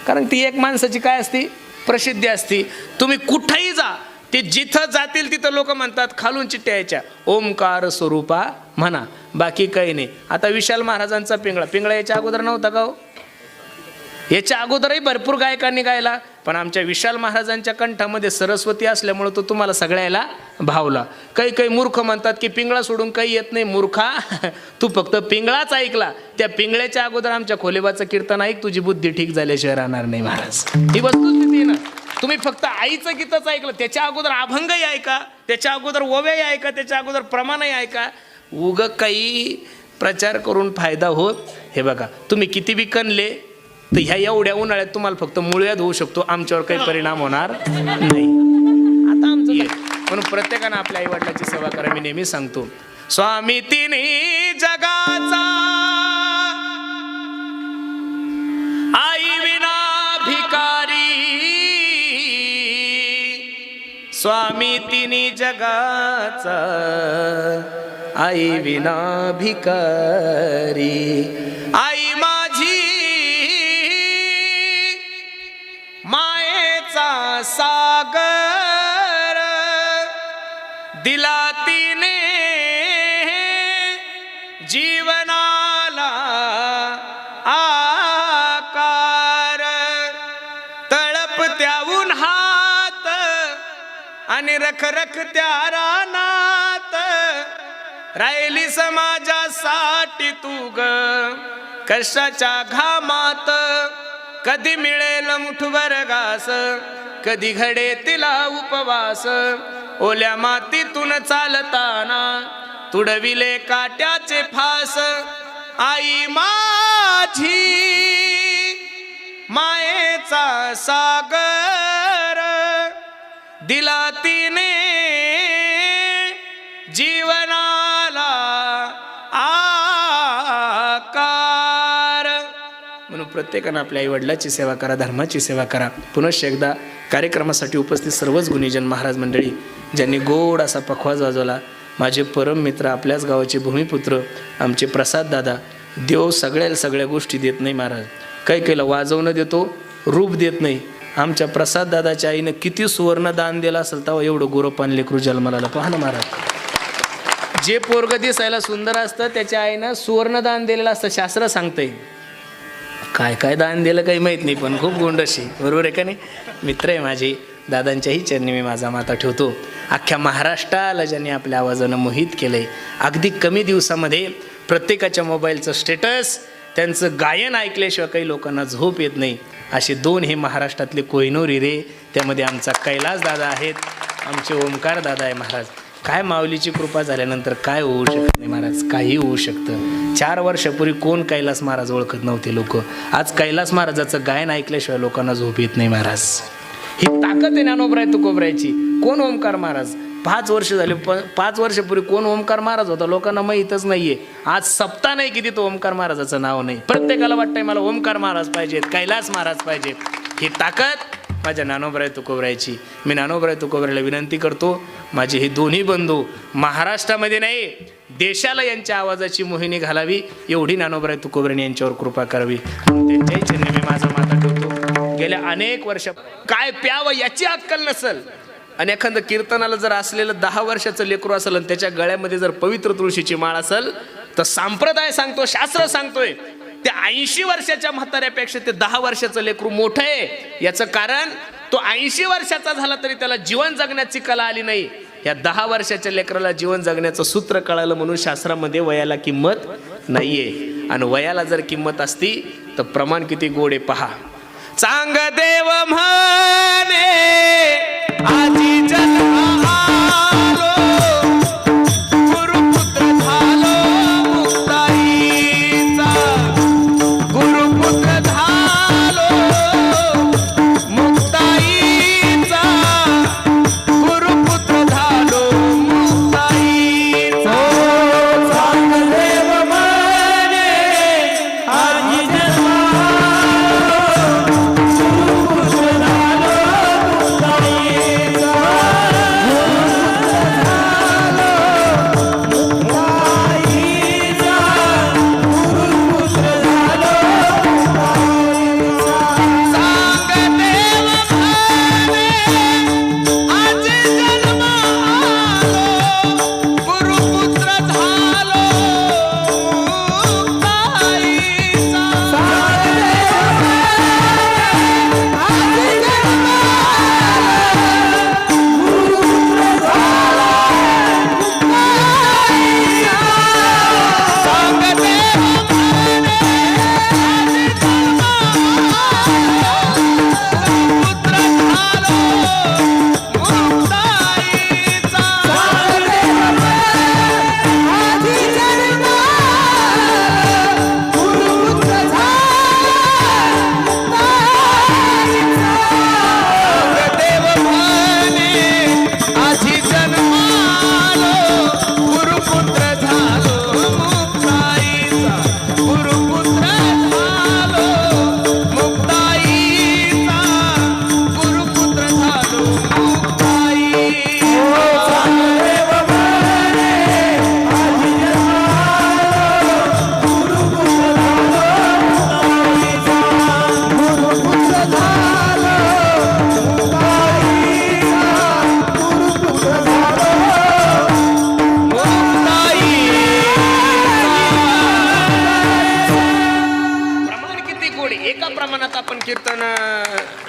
कारण ती एक माणसाची काय असती, प्रसिद्धी असती. तुम्ही कुठंही जा, ते जिथं जातील तिथं लोक म्हणतात खालून चिठ्ठ्या यायच्या, ओमकार स्वरूपा म्हणा, बाकी काही नाही. आता विशाल महाराजांचा पिंगळा याच्या अगोदर नव्हता का हो? याच्या अगोदरही भरपूर गायकांनी गायला, पण आमच्या विशाल महाराजांच्या कंठामध्ये सरस्वती असल्यामुळं तो तुम्हाला सगळ्याला भावला. काही मूर्ख म्हणतात की पिंगळा सोडून काही येत नाही. मूर्खा, तू फक्त पिंगळाच ऐकला, त्या पिंगळ्याच्या अगोदर आमच्या खोलेबाचं कीर्तन ऐक, तुझी बुद्धी ठीक झाल्याशिवाय राहणार नाही महाराज. ही वस्तुस्थिती आहे ना. तुम्ही फक्त आईचं गीतच ऐकलं, त्याच्या अगोदर अभंगही ऐका, त्याच्या अगोदर ओव्याही ऐका, त्याच्या अगोदर प्रमाणही ऐका. उग काही प्रचार करून फायदा होत. हे बघा, तुम्ही किती बी कणले तर ह्या एवढ्या उन्हाळ्यात तुम्हाला फक्त मुळव्याध होऊ शकतो, आमच्यावर काही परिणाम होणार नाही. आता आमचं म्हणून प्रत्येकानं आपल्या आईवडिलाची सेवा करा. मी नेहमी सांगतो, स्वामी तिन्ही जगाचा आई विना भिकारी, स्वामी तिन्ही जगाचा आई विना भिकारी. आई माझी मायेचा सागर, दिला तिने जीवनाला आकार. तळपत्या उन्हात आणि रखरखत्या रानात, राहिली समाजासाठी तू ग कशाच्या घामात. कधी मिळेल मुठभर घास, कधी घडे तिला उपवास. ओल्या मातीतून चालताना तुडविले काट्याचे फास. आई माझी माये सागर दिला तिने जीवनाला आकार. म्हणून प्रत्येकानं आपल्या आई वडिलाची सेवा करा, धर्माची सेवा करा. पुनश्च एकदा कार्यक्रमासाठी उपस्थित सर्वच गुणीजन महाराज मंडळी, ज्यांनी गोड असा पखवाज वाजवला, माझे परम मित्र, आपल्याच गावाचे भूमिपुत्र आमचे प्रसाद दादा. देव सगळ्या गोष्टी देत नाही महाराज, काही केलं वाजवणं देतो, रूप देत नाही. आमच्या प्रसाद दादाच्या आईनं किती सुवर्ण दान दिलं असेल तेव्हा एवढं गोरपान लेकरू जन्माला. पहा ना महाराज, जे पोरग दिसायला सुंदर असतं त्याच्या आईनं सुवर्ण दान दिलेलं असतं. शास्त्र सांगतंय, काय काय दान दिलं काही माहीत नाही, पण खूप गोंडशी. बरोबर आहे का नाही? मित्र आहे माझे, दादांच्याही चरणी मी माझा माथा ठेवतो. अख्ख्या महाराष्ट्राला ज्यांनी आपल्या आवाजानं मोहित केलं आहे. अगदी कमी दिवसामध्ये प्रत्येकाच्या मोबाईलचं स्टेटस, त्यांचं गायन ऐकल्याशिवाय काही लोकांना झोप येत नाही. असे दोन हे महाराष्ट्रातले कोहिनूर हिरे. त्यामध्ये आमचा कैलास दादा आहेत, आमचे ओमकार दादा आहे. महाराज, काय माऊलीची कृपा झाल्यानंतर काय होऊ शकत नाही महाराज, काही होऊ शकतं. 4 वर्षापूर्वी कोण कैलास महाराज ओळखत नव्हते लोक. आज कैलास महाराजाचं गायन ऐकल्याशिवाय लोकांना झोप येत नाही महाराज. ही ताकद आहे ज्ञानोबराय तुकोबरायची. कोण ओमकार महाराज? 5 वर्ष झाले. 5 वर्षापूर्वी कोण ओमकार महाराज होता लोकांना माहीतच नाहीये. आज सप्ताह नाही की तिथं ओमकार महाराजाचं नाव नाही. प्रत्येकाला वाटतंय मला ओमकार महाराज पाहिजेत, कैलास महाराज पाहिजे. ही ताकद माझ्या ज्ञानोबराय तुकोबरायची. मी ज्ञानोबराय तुकोबरायला विनंती करतो, माझे हे दोन्ही बंधू महाराष्ट्रामध्ये नाही देशाला यांच्या आवाजाची मोहिनी घालावी, एवढी ज्ञानोबराय तुकोबरायने यांच्यावर कृपा करावी. त्यांच्याही चरणी मी माझा माथा ठेवतो. गेल्या अनेक वर्ष काय प्यावं याची अक्कल नसल, आणि एखादं कीर्तनाला जर असलेलं 10 वर्षाचं लेकरू असेल आणि त्याच्या गळ्यामध्ये जर पवित्र तुळशीची माळ असेल, तर संप्रदाय सांगतो, शास्त्र सांगतोय त्या 80 वर्षाच्या म्हाताऱ्यापेक्षा ते 10 वर्षाचं लेकरू मोठं आहे. याचं कारण तो 80 वर्षाचा झाला तरी त्याला जीवन जगण्याची कला आली नाही. या 10 वर्षाच्या लेकराला जीवन जगण्याचं सूत्र कळालं, म्हणून शास्त्रामध्ये वयाला किंमत नाहीये. आणि वयाला जर किंमत असती तर प्रमाण किती गोड आहे पहा. चांग देव म्हणे आजी जन्म आलो, गुरुपुत्र झालो मुक्ताईचा, गुरुपुत्र झालो मुक्ताईचा, गुरुपुत्र झालो मुक्ताईचा. चांग देव म्हणे आजी जन्म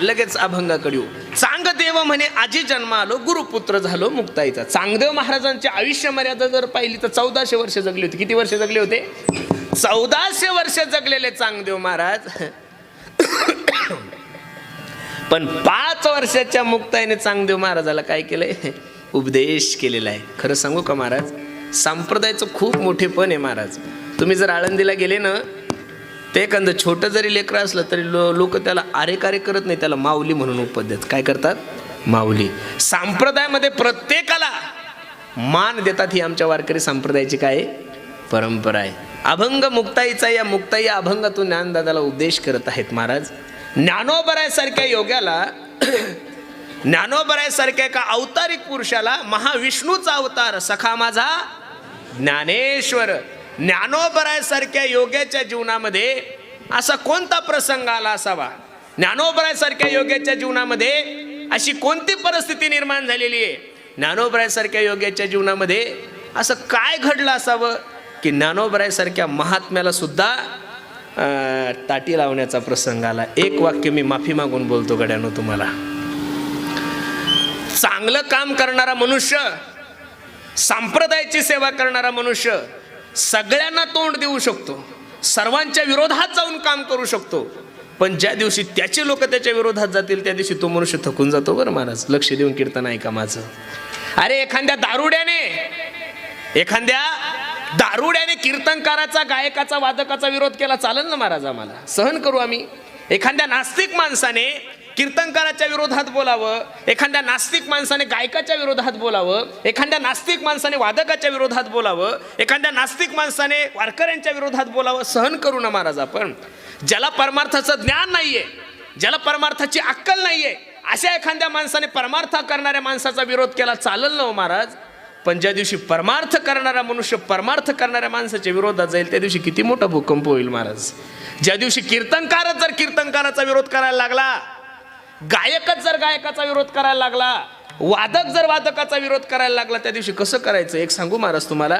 लगेच अभंगाकडे येऊ. चांगदेव म्हणे आजी जन्म आलो, गुरुपुत्र झालो मुक्ताईचा. चांगदेव महाराजांची आयुष्य मर्यादा जर पाहिली तर 1400 वर्ष जगले होते. किती वर्ष जगले होते? 1400 वर्ष जगलेले चांगदेव महाराज. पण 5 वर्षाच्या मुक्ताईने चांगदेव महाराजाला काय केलंय? उपदेश केलेला आहे. खरं सांगू का महाराज, संप्रदायाचं खूप मोठेपण आहे महाराज. तुम्ही जर आळंदीला गेले ना ते एखादं छोटं जरी लेकरं असलं तरी लोक त्याला आरे कार्य करत नाही, त्याला माऊली म्हणून उपदेत. काय करतात? माऊली. संप्रदायामध्ये प्रत्येकाला मान देतात. ही आमच्या वारकरी संप्रदायाची काय परंपरा आहे. अभंग मुक्ताईचा, या मुक्ताई अभंगातून ज्ञानदादाला उपदेश करत आहेत महाराज. ज्ञानोबरायासारख्या योग्याला, ज्ञानोबरायासारख्या एका अवतारिक पुरुषाला महाविष्णूचा अवतार सखा माझा ज्ञानेश्वर. ज्ञानोबरायासारख्या योग्याच्या जीवनामध्ये असा कोणता प्रसंग आला असावा, ज्ञानोबरायासारख्या योग्याच्या जीवनामध्ये अशी कोणती परिस्थिती निर्माण झालेली आहे, ज्ञानोबरायासारख्या योग्याच्या जीवनामध्ये असं काय घडलं असावं की ज्ञानोबरायासारख्या महात्म्याला सुद्धा ताटी लावण्याचा प्रसंग आला. एक वाक्य मी माफी मागून बोलतो गड्यानो तुम्हाला. चांगलं काम करणारा मनुष्य, संप्रदायाची सेवा करणारा मनुष्य सगळ्यांना तोंड देऊ शकतो, सर्वांच्या विरोधात जाऊन काम करू शकतो, पण ज्या दिवशी त्याचे लोक त्याच्या विरोधात जातील त्या दिवशी तो मनुष्य थकून जातो. बरं महाराज, लक्ष देऊन कीर्तन ऐका माझं. अरे एखाद्या दारुड्याने कीर्तनकाराचा, गायकाचा, वादकाचा विरोध केला चालेल ना महाराज, आम्हाला सहन करू आम्ही. एखाद्या नास्तिक माणसाने कीर्तनकाराच्या विरोधात बोलावं, एखाद्या नास्तिक माणसाने गायकाच्या विरोधात बोलावं, एखाद्या नास्तिक माणसाने वादकाच्या विरोधात बोलावं, एखाद्या नास्तिक माणसाने वारकऱ्यांच्या विरोधात बोलावं, सहन करू ना महाराज आपण. ज्याला परमार्थाचं ज्ञान नाहीये, ज्याला परमार्थाची अक्कल नाहीये, अशा एखाद्या माणसाने परमार्थ करणाऱ्या माणसाचा विरोध केला चालेल ना महाराज. पण ज्या दिवशी परमार्थ करणारा मनुष्य परमार्थ करणाऱ्या माणसाच्या विरोधात जाईल त्या दिवशी किती मोठा भूकंप होईल महाराज. ज्या दिवशी कीर्तनकारच जर कीर्तनकाराचा विरोध करायला लागला, गायकच जर गायकाचा विरोध करायला लागला, वादक जर वादकाचा विरोध करायला लागला, त्या दिवशी कसं करायचं? एक सांगू महाराज तुम्हाला,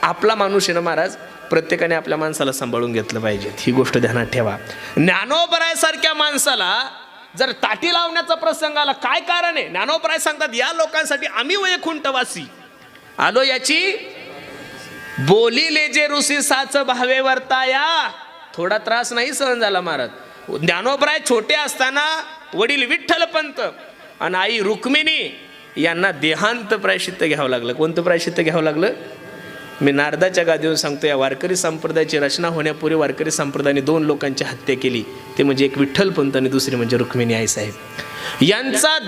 आपला माणूस आहे ना महाराज, प्रत्येकाने आपल्या माणसाला सांभाळून घेतलं पाहिजे. ही गोष्ट ध्यानात ठेवा. ज्ञानोबरायासारख्या माणसाला जर ताटी लावण्याचा प्रसंग आला, काय कारण आहे? ज्ञानोबराय सांगतात, या लोकांसाठी आम्ही वैकुंठवासी आलो, याची बोली लेजे ऋषी साच भावे वर्ताया. थोडा त्रास नाही सहन झाला महाराज. ज्ञानोबराय छोटे असताना वडील विठ्ठलपंत आणि आई रुक्मिणी यांना देहांत प्रायश्चित्त घ्यावं लागलं. कोणतं प्रायश्चित्त घ्यावं लागलं? मी नारदाच्या गादीवर सांगतो. या वारकरी संप्रदायाची रचना होण्यापूर्वी वारकरी संप्रदायाने 2 लोकांची हत्या केली. ते म्हणजे एक विठ्ठलपंत आणि दुसरी म्हणजे रुक्मिणी आई साहेब. यांचा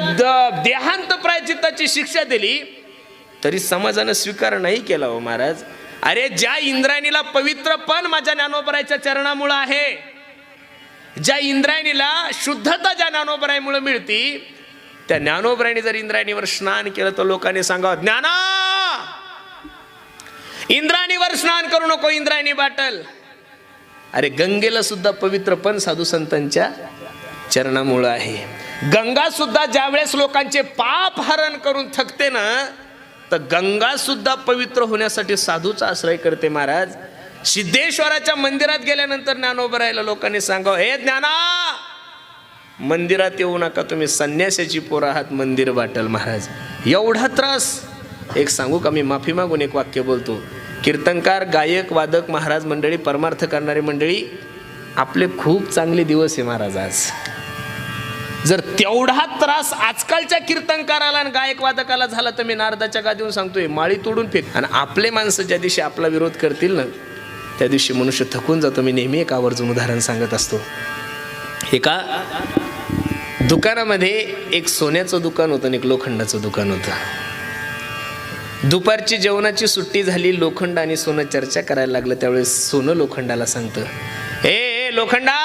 देहांत प्रायश्चित्ताची शिक्षा दिली तरी समाजानं स्वीकार नाही केला हो महाराज. अरे ज्या इंद्रायणीला पवित्रपण माझ्या ज्ञानोबरायाच्या चरणामुळे आहे, ज्या इंद्रायणीला शुद्धता ज्या ज्ञानोबरायामुळे मिळती, त्या ज्ञानोबरायाने जर इंद्रायणीवर स्नान केलं तर लोकांनी सांगावं, ज्ञाना इंद्रायणीवर स्नान करू नको, इंद्रायणी बाटल. अरे गंगेला सुद्धा पवित्रपण साधू संतांच्या चरणामुळे आहे. गंगा सुद्धा ज्यावेळेस लोकांचे पाप हरण करून थकते ना, तर गंगा सुद्धा पवित्र होण्यासाठी साधूचा आश्रय करते महाराज. सिद्धेश्वराच्या मंदिरात गेल्यानंतर ज्ञानोबरायाला लोकांनी सांगावं, हे ज्ञाना मंदिरात येऊ नका, तुम्ही संन्यासाची पोरं आहात, मंदिर बाटल. महाराज एवढा त्रास. एक सांगू का, मी माफी मागून एक वाक्य बोलतो. कीर्तनकार, गायक, वादक, महाराज मंडळी, परमार्थ करणारी मंडळी, आपले खूप चांगले दिवस आहे महाराज आज. जर तेवढा त्रास आजकालच्या कीर्तनकाराला आणि गायक वादकाला झाला तर मी नारदाच्या गादीवर सांगतोय, माळी तोडून फेक. आणि आपले माणसं ज्या दिवशी आपला विरोध करतील ना, त्या दिवशी मनुष्य थकून जातो. मी नेहमी एक आवर्जून उदाहरण सांगत असतो. एका दुकानामध्ये एक सोन्याचं दुकान होतं आणि एक लोखंडाचं दुकान होतं. दुपारची जेवणाची सुट्टी झाली, लोखंड आणि सोनं चर्चा करायला लागलं. त्यावेळेस सोनं लोखंडाला सांगतं, ए लोखंडा,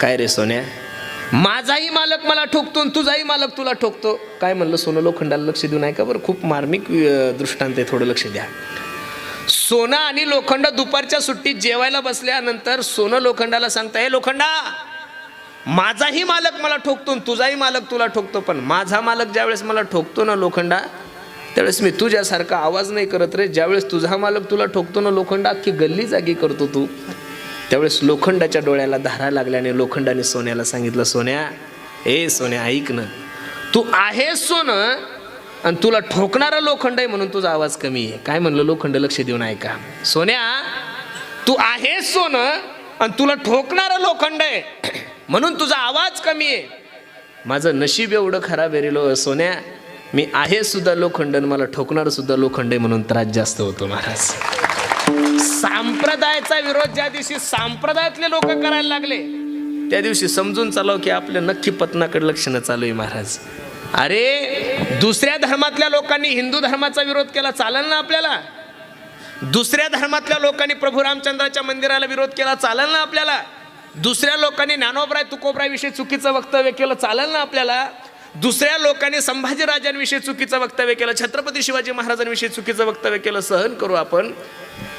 काय रे सोन्या, माझाही मालक मला ठोकतो, तुझाही मालक तुला ठोकतो. काय म्हणलं सोनं लोखंडाला? लक्ष देऊन ऐका बरं, खूप मार्मिक दृष्टांत आहे, थोडं लक्ष द्या. सोनं आणि लोखंड दुपारच्या सुट्टीत जेवायला बसल्यानंतर सोनं लोखंडाला सांगतं, हे लोखंडा, माझाही मालक मला ठोकतो, तुझाही मालक तुला ठोकतो, पण माझा मालक ज्यावेळेस मला ठोकतो ना लोखंडा, त्यावेळेस मी तुझ्यासारखा आवाज नाही करत रे. ज्यावेळेस तुझा मालक तुला ठोकतो ना लोखंडा, अख्खी गल्ली जागी करतो तू. त्यावेळेस लोखंडाच्या डोळ्याला धारा लागल्याने लोखंडाने सोन्याला सांगितलं, सोन्या, ए सोन्या, ऐक ना, तू आहेस सोनं आणि तुला ठोकणारा लोखंड आहे म्हणून तुझा आवाज कमी आहे. काय म्हणलं लोखंड? लक्ष देऊन ऐका. सोन्या, तू आहेस सोनं आणि तुला ठोकणारा लोखंड आहे म्हणून तुझा आवाज कमी आहे. माझं नशीब एवढं खराब आहे रे सोन्या, मी आहे सुद्धा लोखंड आणि मला ठोकणार सुद्धा लोखंड आहे म्हणून त्रास जास्त होतो महाराज. संप्रदायाचा विरोध ज्या दिवशी संप्रदायातले लोक करायला लागले त्या दिवशी समजून चालव की आपल्या नक्की पतनाकडे लक्ष न चालू आहे महाराज. अरे दुसऱ्या धर्मातल्या लोकांनी हिंदू धर्माचा विरोध केला चालेल ना आपल्याला? दुसऱ्या धर्मातल्या लोकांनी प्रभू रामचंद्राच्या मंदिराला विरोध केला चालेल ना आपल्याला? दुसऱ्या लोकांनी ज्ञानोबराय तुकोबरायविषयी चुकीचं वक्तव्य केलं चालेल ना आपल्याला? दुसऱ्या लोकांनी संभाजी राजांविषयी चुकीचं वक्तव्य केलं, छत्रपती शिवाजी महाराजांविषयी चुकीचं वक्तव्य केलं, सहन करू आपण.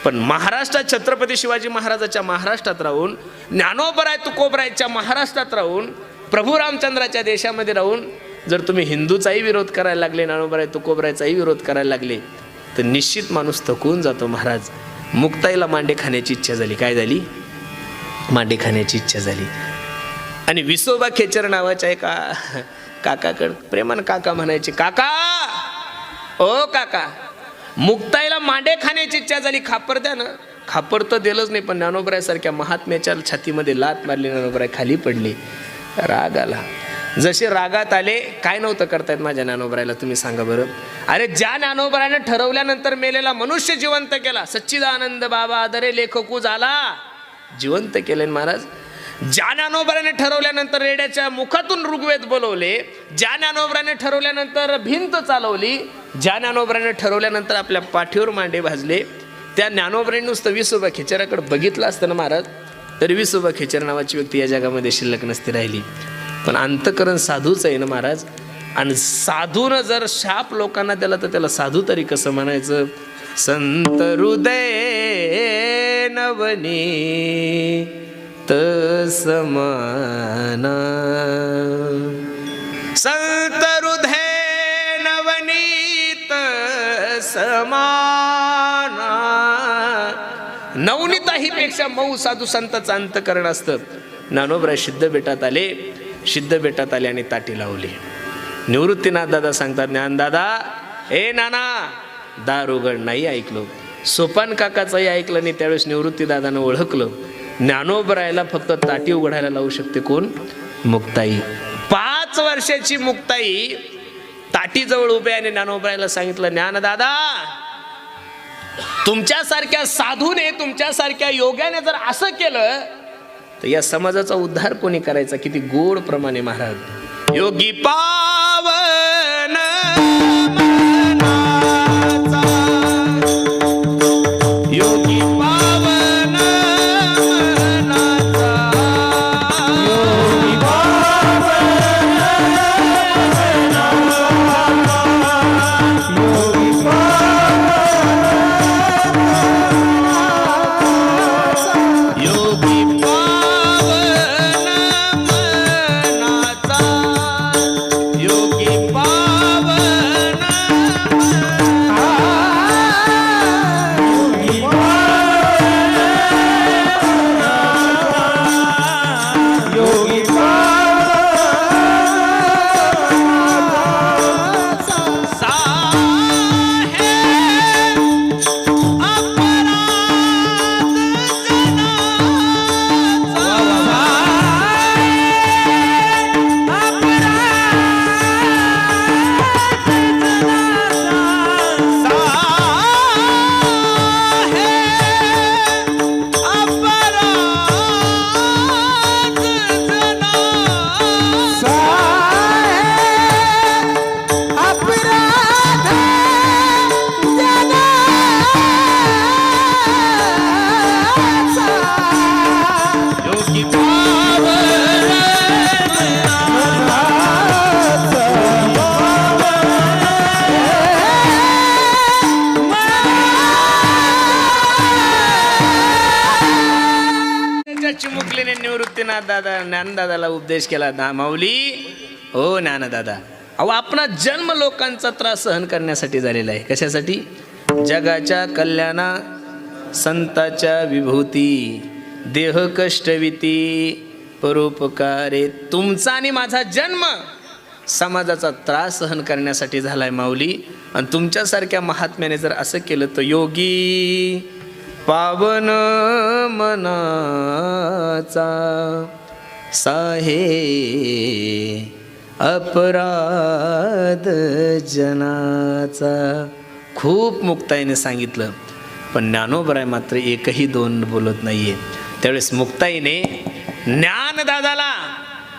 पण महाराष्ट्रात छत्रपती शिवाजी महाराजाच्या महाराष्ट्रात राहून, ज्ञानोबराय तुकोबरायच्या महाराष्ट्रात राहून, प्रभू रामचंद्राच्या देशामध्ये राहून जर तुम्ही हिंदूचाही विरोध करायला लागले, ज्ञानोबराय तुकोबरायचाही विरोध करायला लागले तर निश्चित माणूस थकून जातो महाराज. मुक्ताईला मांडे खाण्याची इच्छा झाली. काय झाली? मांडे खाण्याची इच्छा झाली. आणि विसोबा खेचर नावाच्या एका काकाकडे प्रेमान काका म्हणायचे, काका ओ काका, मुक्ताईला मांडे खाण्याची इच्छा झाली, खापर द्या ना. खापर तर दिलंच नाही, पण ज्ञानोबराय सारख्या महात्म्याच्या छातीमध्ये लात मारली, ज्ञानोबराय खाली पडली. राग आला. जसे रागात आले, काय नव्हतं करतायत माझ्या ज्ञानोबरायला तुम्ही सांगा बरं? अरे ज्या ज्ञानोबरायने ठरवल्यानंतर मेलेला मनुष्य जिवंत केला, सच्चिदानंद बाबा आदरे लेखकू झाला, जिवंत केले महाराज. ज्या ज्ञानोबराने ठरवल्यानंतर रेड्याच्या मुखातून ऋग्वेद बोलवले, ज्या ज्ञानोबराने ठरवल्यानंतर भिंत चालवली, ज्या ज्ञानोबराने ठरवल्यानंतर आपल्या पाठीवर मांडे भाजले, त्या ज्ञानोबराने नुसतं विसोबा खेचराकडे बघितलं असतं ना महाराज, तरी विसोबा खेचर नावाची व्यक्ती या जगामध्ये शिल्लक नसती राहिली. पण अंतकरण साधूच आहे ना महाराज. आणि साधूनं जर शाप लोकांना दिला तर त्याला साधू तरी कसं म्हणायचं? संत हृदय नवनी तसमाना, संत हृदय नवनीत समाना. नवनीता ही पेक्षा मऊ साधू संतांचं अंतकरण असतं. ज्ञानोबराय सिद्ध बेटात आले, सिद्ध बेटात आले आणि ताटी लावली. निवृत्तीनाथ दादा सांगतात, ज्ञानदादा ए नाना दार उघड. नाही ऐकलो. सोपान काकाचंही ऐकलं नाही. त्यावेळेस निवृत्ती दादानं ओळखलं, ज्ञानोबरायला फक्त ताटी उघडायला लावू शकते कोण? मुक्ताई. 5 वर्षाची मुक्ताई ताटीजवळ उभे आणि ज्ञानोबरायला सांगितलं, ज्ञानदादा तुमच्यासारख्या साधूने, तुमच्यासारख्या योग्याने जर असं केलं तर या समाजाचा उद्धार कोणी करायचा? किती गोड प्रमाणे महाराज. योगी पावन मनाचा, योगी पावन मनाचा, योगी पावन मनाचा, योगी पावन, योगी चिमुकलीने निवृत्तीनाथ दादा ज्ञानदादाला उपदेश केला, माऊली हो ज्ञानदादा, अहो आपला जन्म लोकांचा त्रास सहन करण्यासाठी झालेला आहे. कशासाठी? जगाच्या कल्याणा, संताच्या विभूती, देह कष्टविती, परोपकारे. तुमचा आणि माझा जन्म समाजाचा त्रास सहन करण्यासाठी झालाय माऊली. आणि तुमच्यासारख्या महात्म्याने जर असं केलं तर योगी पावन मनाचा साहे अपराध जनाचा. खूप मुक्ताईने सांगितलं. पण ज्ञानोबराय मात्र एकही दोन बोलत नाहीये. त्यावेळेस मुक्ताईने ज्ञानदादाला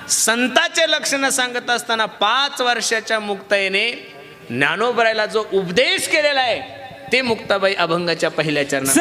संताचे लक्षणं सांगत असताना 5 वर्षाच्या मुक्ताईने ज्ञानोबरायला जो उपदेश केलेला आहे ते मुक्ताबाई अभंगाच्या पहिल्या चरणात.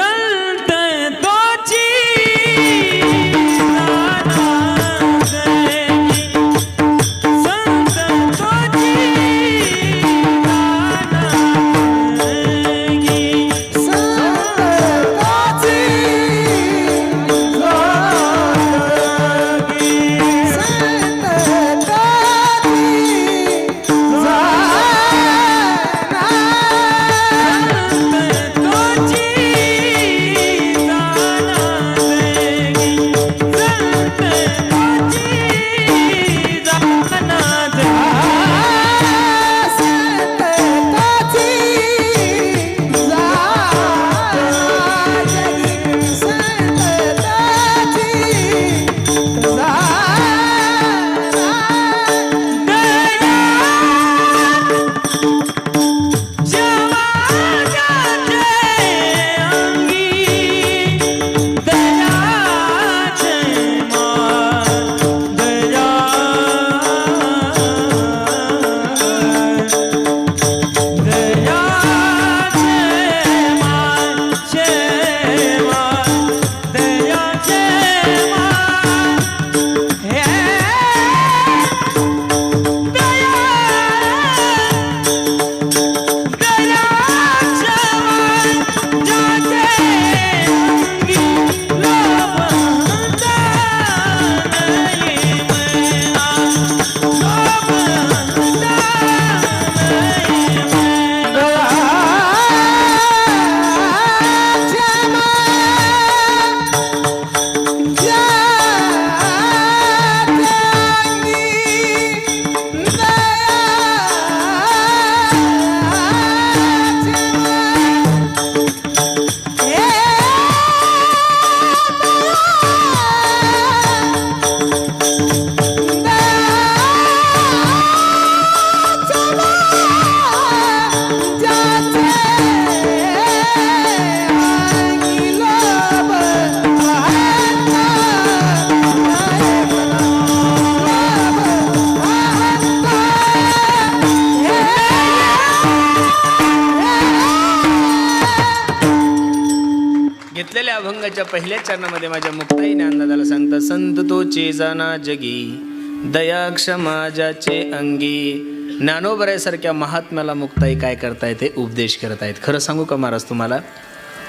घेतलेल्या अभंगाच्या पहिल्या चरणामध्ये माझ्या मुक्ताई ज्ञानदादाला सांगतात, संत तोचे जाना जगी दया क्षमा ज्याचे अंगी. ज्ञानोबरायसारख्या महात्म्याला मुक्ताई काय करतायत ते उपदेश करतायत. खरं सांगू का महाराज तुम्हाला,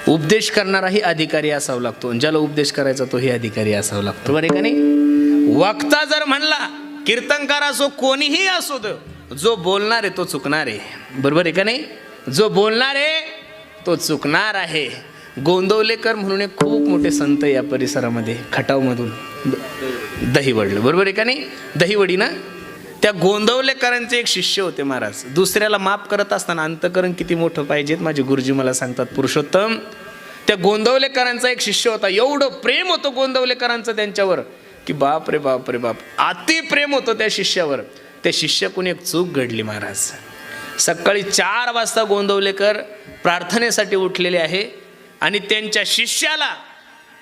उपदेश करणाराही अधिकारी असावा लागतो, ज्याला उपदेश करायचा तोही अधिकारी असावा लागतो. बरं का नाही? वक्ता जर म्हणला, कीर्तनकार असो कोणीही असो, जो बोलणार आहे तो चुकणार आहे. बरोबर आहे का नाही? जो बोलणार आहे तो चुकणार आहे. गोंदवलेकर म्हणून एक खूप मोठे संत या परिसरामध्ये खटावमधून दहीवडलं. बरोबर आहे का नाही? दहीवडी ना, त्या गोंदवलेकरांचे एक शिष्य होते महाराज. दुसऱ्याला माफ करत असताना अंतकरण किती मोठं पाहिजेत माझे गुरुजी मला सांगतात. पुरुषोत्तम, त्या गोंदवलेकरांचा एक शिष्य होता. एवढं प्रेम होतं गोंदवलेकरांचं त्यांच्यावर की बाप रे बाप रे बाप, अति प्रेम होतं त्या शिष्यावर. त्या शिष्याकडून एक चूक घडली महाराज. सकाळी 4 वाजता गोंदवलेकर प्रार्थनेसाठी उठलेले आहे आणि त्यांच्या शिष्याला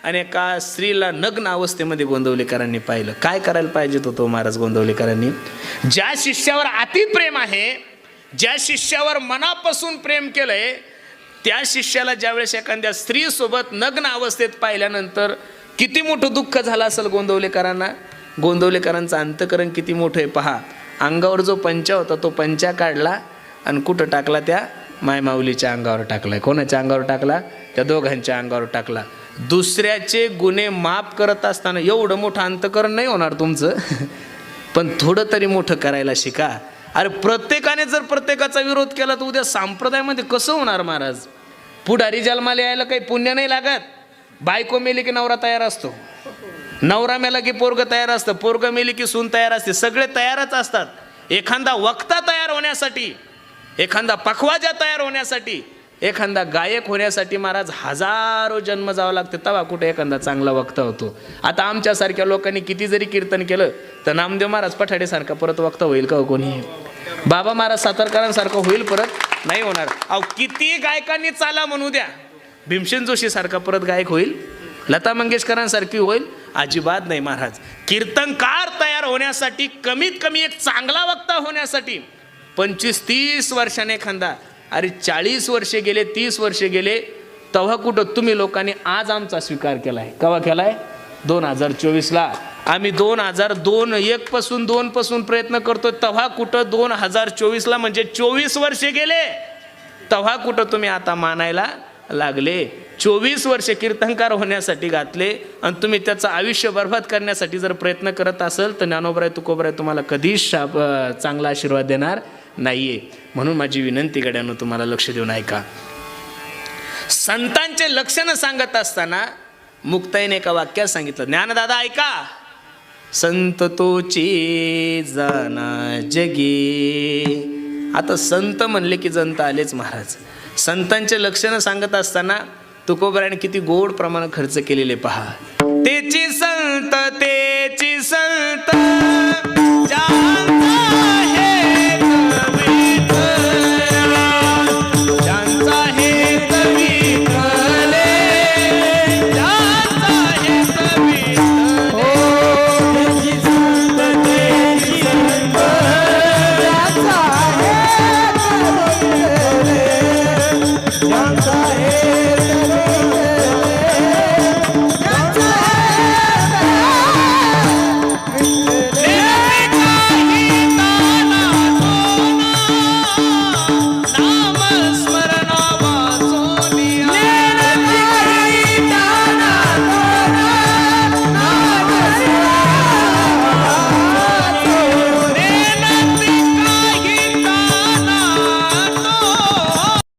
आणि एका स्त्रीला नग्न अवस्थेमध्ये गोंदवलेकरांनी पाहिलं. काय करायला पाहिजेत होतं महाराज गोंदवलेकरांनी? ज्या शिष्यावर अति प्रेम आहे, ज्या शिष्यावर मनापासून प्रेम केलंय, त्या शिष्याला ज्यावेळेस एखाद्या स्त्रीसोबत नग्न अवस्थेत पाहिल्यानंतर किती मोठं दुःख झालं असेल गोंदवलेकरांना. गोंदवलेकरांचं अंतकरण किती मोठं आहे पहा. अंगावर जो पंचा होता तो पंचा काढला आणि कुठं टाकला? त्या मायमाऊलीच्या अंगावर टाकलाय. कोणाच्या अंगावर टाकला? त्या दोघांच्या अंगावर टाकला. दुसऱ्याचे गुन्हे माफ करत असताना एवढं मोठं अंतकरण नाही होणार तुमचं, पण थोडं तरी मोठं करायला शिका. अरे प्रत्येकाने जर प्रत्येकाचा विरोध केला तर उद्या संप्रदायामध्ये कसं होणार महाराज? पुढारी जन्माला यायला काही पुण्य नाही लागत. बायको मेली की नवरा तयार असतो, नवरा मेला की पोरग तयार असतं, पोरग मेली की सून तयार असते, सगळे तयारच असतात. एखादा वक्ता तयार होण्यासाठी, एखादा पखवाजा तयार होण्यासाठी, एखादा गायक होण्यासाठी महाराज हजारो जन्म जावं लागतं, तेव्हा कुठे एखादा चांगला वक्ता होतो. आता आमच्यासारख्या लोकांनी किती जरी कीर्तन केलं तर नामदेव महाराज पठाडेसारखा परत वक्ता होईल का? कोणी बाबा महाराज सातारकरांसारखं होईल? परत नाही होणार. अहो किती गायकांनी चाला म्हणू द्या, भीमसेन जोशी सारखा परत गायक होईल, लता मंगेशकरांसारखी होईल? अजिबात नाही महाराज. कीर्तनकार तयार होण्यासाठी, कमीत कमी एक चांगला वक्ता होण्यासाठी 25-30 वर्षाने एखादा, अरे 40 वर्षे गेले, 30 वर्षे गेले, तेव्हा कुठं तुम्ही लोकांनी आज आमचा स्वीकार केलाय. केव्हा केलाय? 2024ला. आम्ही 2001 पासून 2 पासून प्रयत्न करतोय, तेव्हा कुठं 2024ला, म्हणजे 24 वर्षे गेले, तेव्हा कुठं तुम्ही आता मानायला लागले. 24 वर्षे कीर्तनकार होण्यासाठी घातले आणि तुम्ही त्याचं आयुष्य बर्बाद करण्यासाठी जर प्रयत्न करत असेल तर ज्ञानोबराय तुकोबराय तुम्हाला कधीच चांगला आशीर्वाद देणार नाहीये. म्हणून माझी विनंती गड्यानं तुम्हाला लक्ष देऊन ऐका. संतांचे लक्षण सांगत असताना मुक्ताईने एका वाक्यात सांगितलं, ज्ञानदादा ऐका, संत तोची जाना जगी. आता संत म्हणले की जनता आलेच महाराज. संतांचे लक्षण सांगत असताना तुकोबरायाने किती गोड प्रमाणात खर्च केलेले पहा. तेची संत ज्यांचा हेत विठ्ठल, ज्यांचा हेत विठ्ठल, ज्यांचा हेत विठ्ठल. तेची संत ज्यांचा हेत विठ्ठल, ज्यांचा हेत